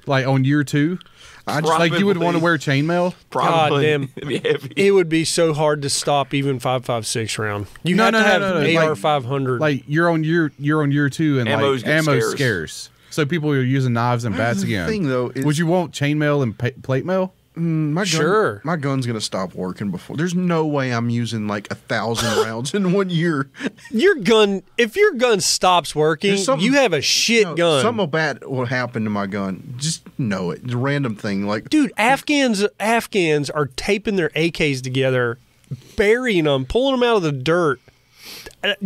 Like on year 2? I just Like you would Probably. want to wear chainmail? Probably. damn. It'd be heavy. It would be so hard to stop even 5.56 round. You No, have no, to no, have no, no. AR Like- 500. Like you're on year 2 and Ammo's like get ammo's scarce. scarce. So people are using knives and bats the again. thing, though, is- would you want chainmail and plate mail? my gun, Sure. my gun's gonna stop working before. There's no way I'm using like 1,000 rounds in 1 year. your gun, if your gun stops working, There's something- you have a shit No, gun. Something bad will happen to my gun. Just know it. It's a random thing. Like, Dude, Afghans are taping their AKs together, burying them, pulling them out of the dirt.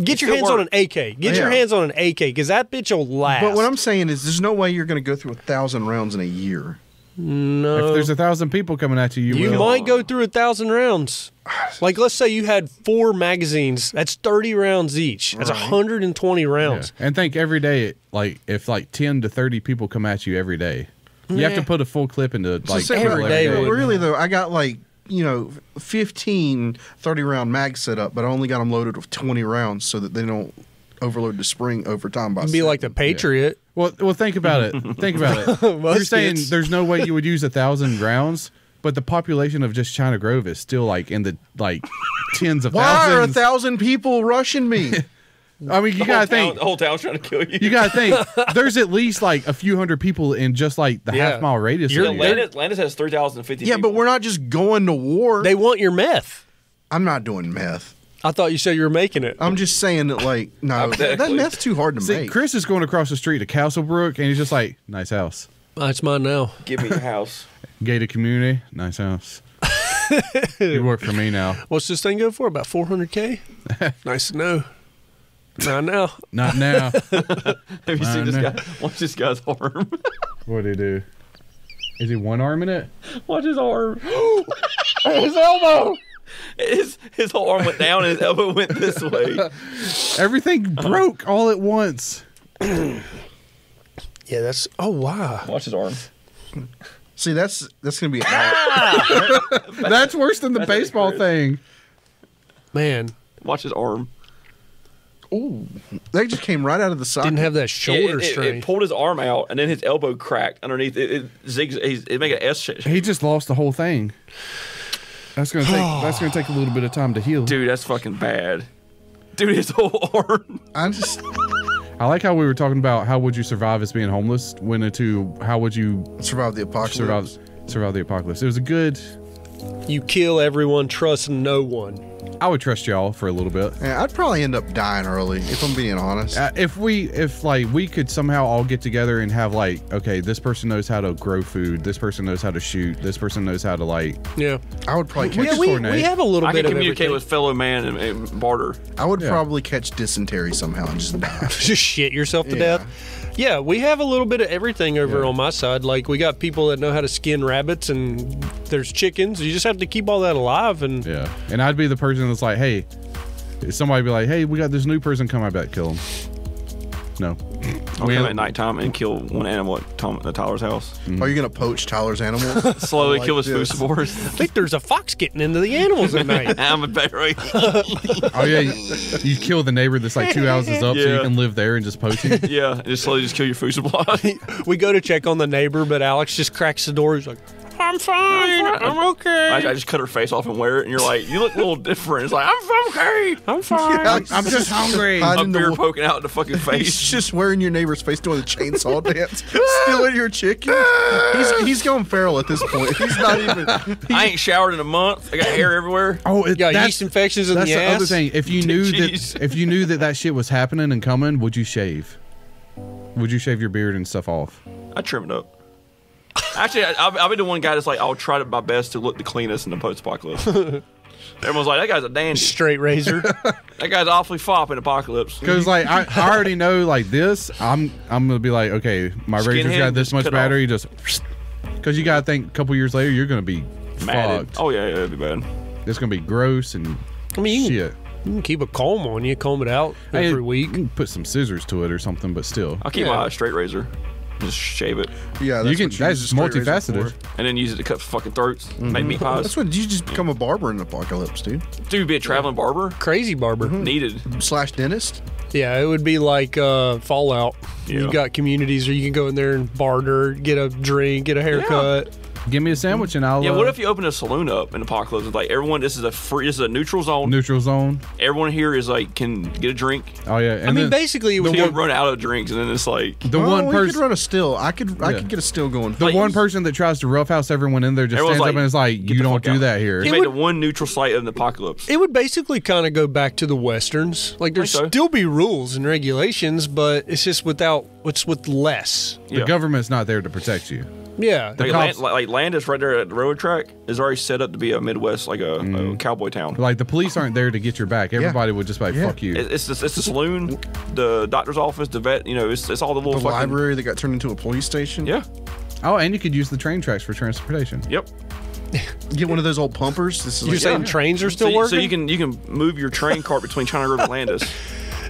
Get your still hands on work. an AK. Get your Yeah. hands on an AK because that bitch will last. but what I'm saying is, there's no way you're gonna go through 1,000 rounds in a year. no, If there's 1,000 people coming at you, you will. might go through 1,000 rounds. Like, let's say you had 4 magazines. That's 30 rounds each. That's 120 Yeah. rounds. And think every day, like if like 10 to 30 people come at you every day, you have to Yeah. put a full clip into like say every every day day. would- Really though, I got like 15 30-round mags set up, but I only got them loaded with 20 rounds so that they don't overload the spring over time. By It'd be like the Patriot. Well, think about it. Think about it. You're Muskets. saying there's no way you would use 1,000 rounds, but the population of just China Grove is still like in the like tens of Why are thousands. 1,000 people rushing me? I mean, you gotta think. The whole town's trying to kill you. You gotta think. There's at least like a few hundred people in just like the Yeah. half-mile radius. You're- of here. Landis has 3,050 Yeah, people. but we're not just going to war. They want your meth. I'm not doing meth. I thought you said you were making it. I'm just saying that, like, no, that Hypothetically. meth's too hard to See, make. Chris is going across the street to Castlebrook, and he's just like, "Nice house, It's mine now. Give me your house. gated community, nice house." You work for me now. What's this thing go for? About 400K? Nice to know. Not now. Not now. Have you seen this know. guy? Watch this guy's arm. What did he do? Is he one arm in it? Watch his arm. His elbow. His whole arm went down and his elbow went this way. Everything broke all at once. Yeah, that's. Oh, wow. Watch his arm. See, that's gonna be. That's worse than the baseball thing. Man, Watch his arm. Ooh, they just came right out of the socket. didn't have that shoulder It strain. pulled his arm out, and then his elbow cracked underneath. It made an S shape. He just lost the whole thing. That's gonna take a little bit of time to heal. Dude, that's fucking bad. Dude, his whole arm. I just I like how we were talking about how would you survive as being homeless, went into how would you survived the apocalypse. survive the apocalypse. It was a good. You kill everyone, trust no one. I would trust y'all for a little bit. Yeah, I'd probably end up dying early if I'm being honest. If like we could somehow all get together and have like, okay, this person knows how to grow food, this person knows how to shoot, this person knows how to like. Yeah. I would probably catch. Yeah, we coordinate. have a little I bit can of communicate everything. with fellow man and barter. I would Yeah. probably catch dysentery somehow and just die. Just shit yourself to Yeah. death. Yeah, we have a little bit of everything over Yeah. on my side. Like, we got people that know how to skin rabbits, and there's chickens. You just have to keep all that alive. And Yeah, and I'd be the person that's like, hey, somebody be like, hey, we got this new person coming, I bet kill him. No, I'll come at nighttime and kill one animal at Tyler's house. Are you gonna poach Tyler's animals? Slowly I like kill his this. food spores. I think there's a fox getting into the animals at night. I'm a better. oh yeah, you kill the neighbor that's like 2 houses up, so you Yeah. can live there and just poach him. Yeah, and just slowly just kill your food supply. We go to check on the neighbor, but Alex just cracks the door. He's like, I'm fine. I'm okay. I just cut her face off and wear it, and you're like, you look a little different. It's like, I'm okay. I'm fine. Yeah, I'm just hungry. A hiding beer the, poking out in the fucking he's face. just wearing your neighbor's face doing the chainsaw dance, stealing your chicken. He's going feral at this point. He's not even. I ain't showered in a month. I got hair everywhere. Oh, Got that's, yeast infections in that's the the ass. other thing. If you knew Jeez. that shit was happening and coming, would you shave? Would you shave your beard and stuff off? I trim it up. Actually, I'll be the one guy that's like, I'll try my best to look the cleanest in the post-apocalypse. Everyone's like, that guy's a dandy. Straight razor. That guy's awfully fop in Apocalypse. Because like I already know like this, I'm gonna be like, okay, my razor's Skinhead, got this just much cut battery, just because you gotta think a couple years later you're gonna be Matted. fucked. Oh, yeah, it'd be bad. It's gonna be gross and I mean, you shit. can keep a comb on you, comb it out Hey, every you week. can put some scissors to it or something, but still, I'll keep my straight razor. Just shave it. Yeah, you can. what use That's a straight razor multifaceted. for. And then use it to cut fucking throats. Make meat pies. That's what you just become a barber in Apocalypse, dude. Dude, be a traveling barber. Crazy barber. Needed. / dentist. Yeah, it would be like Fallout. Yeah. You've got communities where you can go in there and barter, get a drink, get a haircut. Give me a sandwich and I'll. Yeah, what if you open a saloon up in Apocalypse? It's like everyone, this is a neutral zone. neutral zone? Everyone here is like can get a drink. Oh yeah, and I mean, then basically, it would You be run out of drinks, and then it's like the Oh, one we could person. run a still. I could get a still going. The Like, one person that tries to roughhouse everyone in there just Everyone's stands up like, and is like, "Get "You the don't fuck do out." that here." Just It make would- the one neutral site of the Apocalypse. It would basically kind of go back to the westerns. Like there'd Think so. still be rules and regulations, but it's just with less. The government's not there to protect you. Yeah. Like, cops- like Landis right there at the railroad track is already set up to be a Midwest, like a cowboy town. Like the police aren't there to get your back. Everybody would just be like, Yeah. "Fuck you." It's the saloon, the doctor's office, the vet. You know, it's all the little The fucking library that got turned into a police station. Yeah. Oh, and you could use the train tracks for transportation. Yep. Get one of those old pumpers. This is You're like, saying trains are still so working? you can move your train cart between China River and Landis.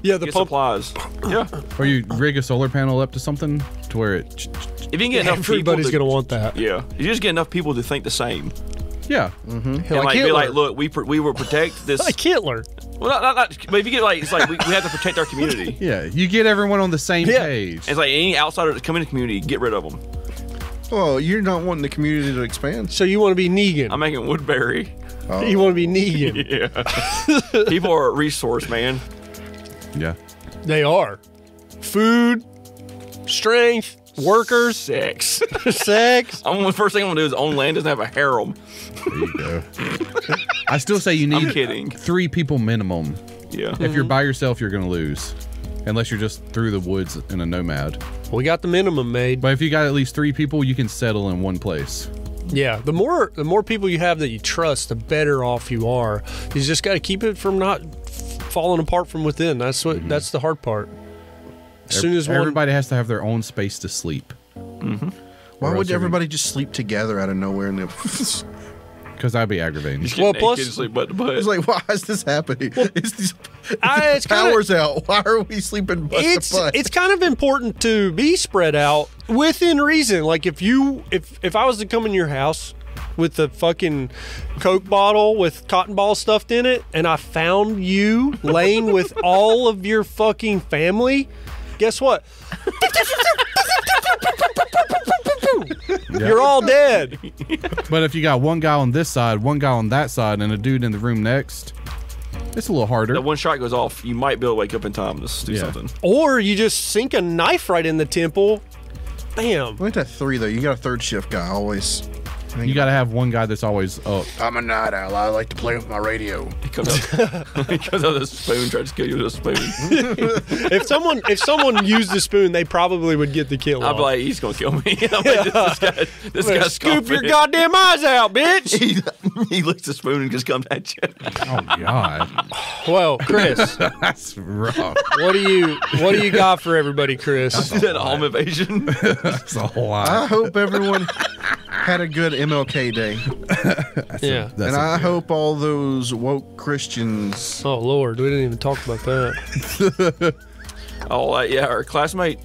yeah, the Get pump. supplies. Yeah. Or you rig a solar panel up to something to where it. If you can get enough Everybody's people gonna want that. Yeah. If you just get enough people to think the same. Yeah. And Like like be Hitler. like, look, we will protect this. Like Hitler. Well, not, but if you get like, it's like we have to protect our community. Yeah. You get everyone on the same Yeah. page. It's like any outsider that come in the community, get rid of them. well, you're not wanting the community to expand. So you want to be Negan? I'm making Woodbury. You want to be Negan? Yeah. People are a resource, man. Yeah. They are. Food, strength, workers, Sex. sex. The first thing I'm gonna do is own land doesn't have a harem. There you go. I still say you I'm need kidding. 3 people minimum. Yeah. If you're by yourself, you're gonna lose, unless you're just through the woods in a nomad. We got the minimum made. But if you got at least 3 people, you can settle in one place. Yeah, the more people you have that you trust, the better off you are. You just got to keep it from not falling apart from within. That's what. That's the hard part. As soon as one, Everybody has to have their own space to sleep. Why Or else would you're everybody just sleep together out of nowhere? And Because that'd be aggravating. Just Well, get plus- naked, sleep butt to butt. it's like, why is this happening? It's it's kinda- power's out. Why are we sleeping butt it's to butt? it's kind of important to be spread out within reason. Like if I was to come in your house with the fucking Coke bottle with cotton balls stuffed in it, and I found you laying with all of your fucking family, guess what? You're all dead. But if you got one guy on this side, one guy on that side, and a dude in the room next, it's a little harder. That one shot goes off, you might be able to wake up in time to do Yeah. something. Or you just sink a knife right in the temple. Bam. Went to 3 though. You got a third shift guy always. You got to have one guy that's always up. I'm a night owl. I like to play with my radio. He comes out, he comes out with a spoon, tries to kill you with a spoon. If someone used the spoon, they probably would get the kill. I'd off. be like, he's gonna kill me. I'm like, this guy's Scoop your confident. goddamn eyes out, bitch. He licks the spoon and just comes at you. Oh God, Well, Chris, that's rough. what do you got for everybody, Chris? Is that a home invasion? That's a lot. I hope everyone had a good MLK day. Yeah. That's And a- I hope all those woke Christians. Oh Lord, we didn't even talk about that. Oh, yeah, our classmate.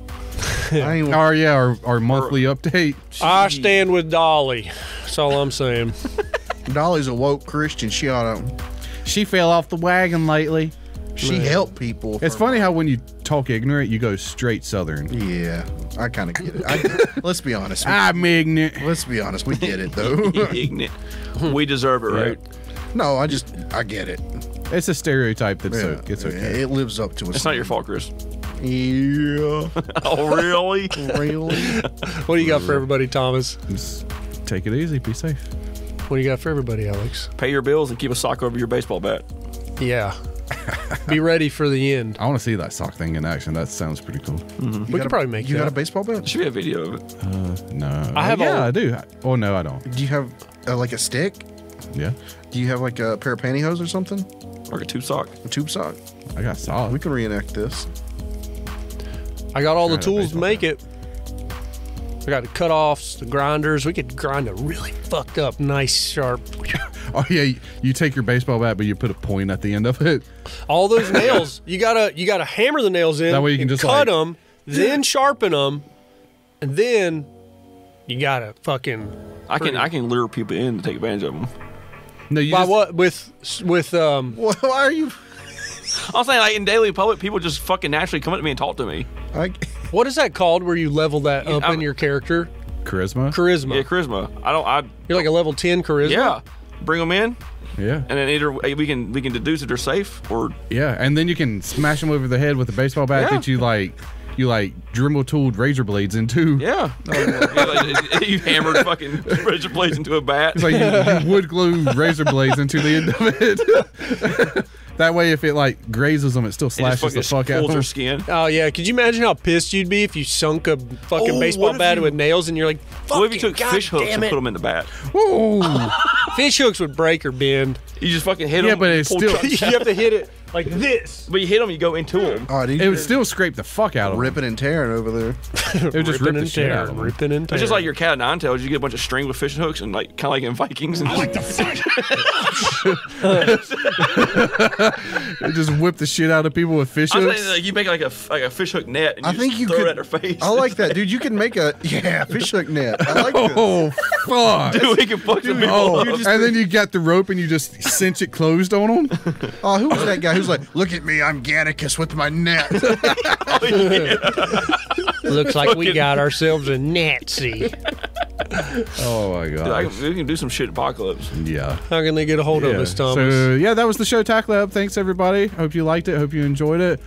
I ain't, Oh yeah, our monthly update. I stand with Dolly. That's all I'm saying. Dolly's a woke Christian. She ought to. She fell off the wagon lately. She helped people. It's funny how when you talk ignorant, you go straight Southern. Yeah, I kind of get it. Let's be honest. I'm ignorant. Let's be honest. We get it though. Ignorant. We deserve it, right? No, I get it. It's a stereotype that's Yeah, it's okay. It lives up to us. It's not your fault, Chris. Yeah, Oh, really? really. What do you got for everybody, Thomas? Just take it easy. Be safe. What do you got for everybody, Alex? Pay your bills and keep a sock over your baseball bat. Yeah. Be ready for the end. I want to see that sock thing in action. That sounds pretty cool. We could probably make You got a that. baseball bat? There should be a video of it. No, I have yeah, all- I do. Oh no, I don't. Do you have like a stick? Yeah. Do you have like a pair of pantyhose or something? Like a tube sock. A tube sock? I got solid. We can reenact this. I got all the Grind a tools to baseball make it. I got the cutoffs, the grinders. We could grind a really fucked up, nice, sharp. Oh yeah, you take your baseball bat, but you put a point at the end of it. All those nails, you gotta hammer the nails in. That way you can and just, cut like- them, then sharpen them, and then you gotta fucking. I can lure people in to take advantage of them. No, you By just, what with Why are you? I'm saying, like, in daily public, people just fucking naturally come up to me and talk to me. what is that called where you level that up in your character? charisma. Charisma. Yeah, charisma. You're like a level 10 charisma. Yeah, bring them in, Yeah, and then either we can deduce if they're safe or yeah, and then you can smash them over the head with a baseball bat Yeah. that you like Dremel tooled razor blades into. yeah. You hammered fucking razor blades into a bat. It's like you wood glue razor blades into the end of it. That way, if it like grazes them, it still It just slashes the fuck out pulls of their them. skin. Oh yeah, could you imagine how pissed you'd be if you sunk a fucking Oh, baseball what if bat you- with nails and you're like, What if you fucking took fish hooks goddamn and it. put them in the bat? Ooh. Fish hooks would break or bend. You just fucking hit them. Yeah, but it's pull still- chunks. You have to hit it like this. But you hit them, you go into them. Oh, dude, It would still scrape the fuck out of them. ripping and tearing over there. It would just rip Ripping the and shit out tearing, of them. ripping and tearing. It's just like your cat of nine tails. You get a bunch of string with fishing hooks and like kind of like in Vikings. And It just whip the shit out of people with fish I'm hooks. saying, like, you make like a fish hook net. And I you think just you throw could. it at their face. I like that, dude. You can make a fish hook net. I like this. Oh fuck! Dude, we can fuck some people Oh, up. and then you got the rope and you just cinch it closed on them. Oh, who was that guy who's like, look at me, I'm Gannicus with my net. Looks like we got ourselves a Nazi. Oh my Dude, god! we can do some shit apocalypse. Yeah. How can they get a hold of Yeah. us, Thomas? So yeah, that was the show Tack Lab. Thanks everybody. Hope you liked it. Hope you enjoyed it.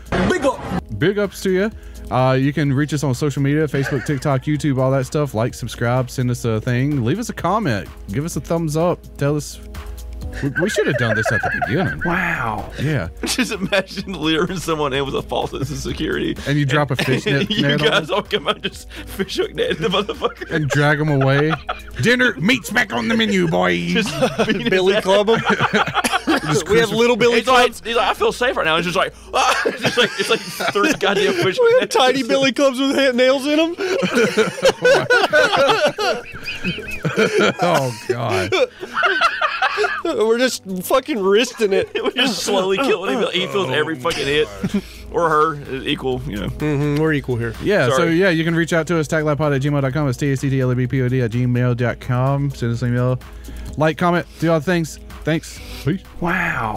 Big ups to you. You can reach us on social media, Facebook, TikTok, YouTube, all that stuff. Like, subscribe, send us a thing, leave us a comment, give us a thumbs up, tell us. We should have done this at the beginning. Wow. Yeah. Just imagine luring someone in with a false sense of security. And you drop a fish net, You net on guys them all come out and just fish hook net the motherfucker. and drag them away. Dinner, meat's back on the menu, boys. Billy Club 'em. We have little Billy He's like, Clubs. I feel safe right now. It's just like, it's like 30 goddamn fish. We have tiny Billy Clubs with nails in them. Oh god. We're just fucking wristing it. We're just slowly killing him. He feels every fucking hit. Or her is equal, you know. We're equal here. Yeah, so Sorry. yeah, you can reach out to us, taglabpod@gmail.com. It's tactlabpod@gmail.com. Send us an email. Like, comment, do all the things. Thanks. Peace. Wow.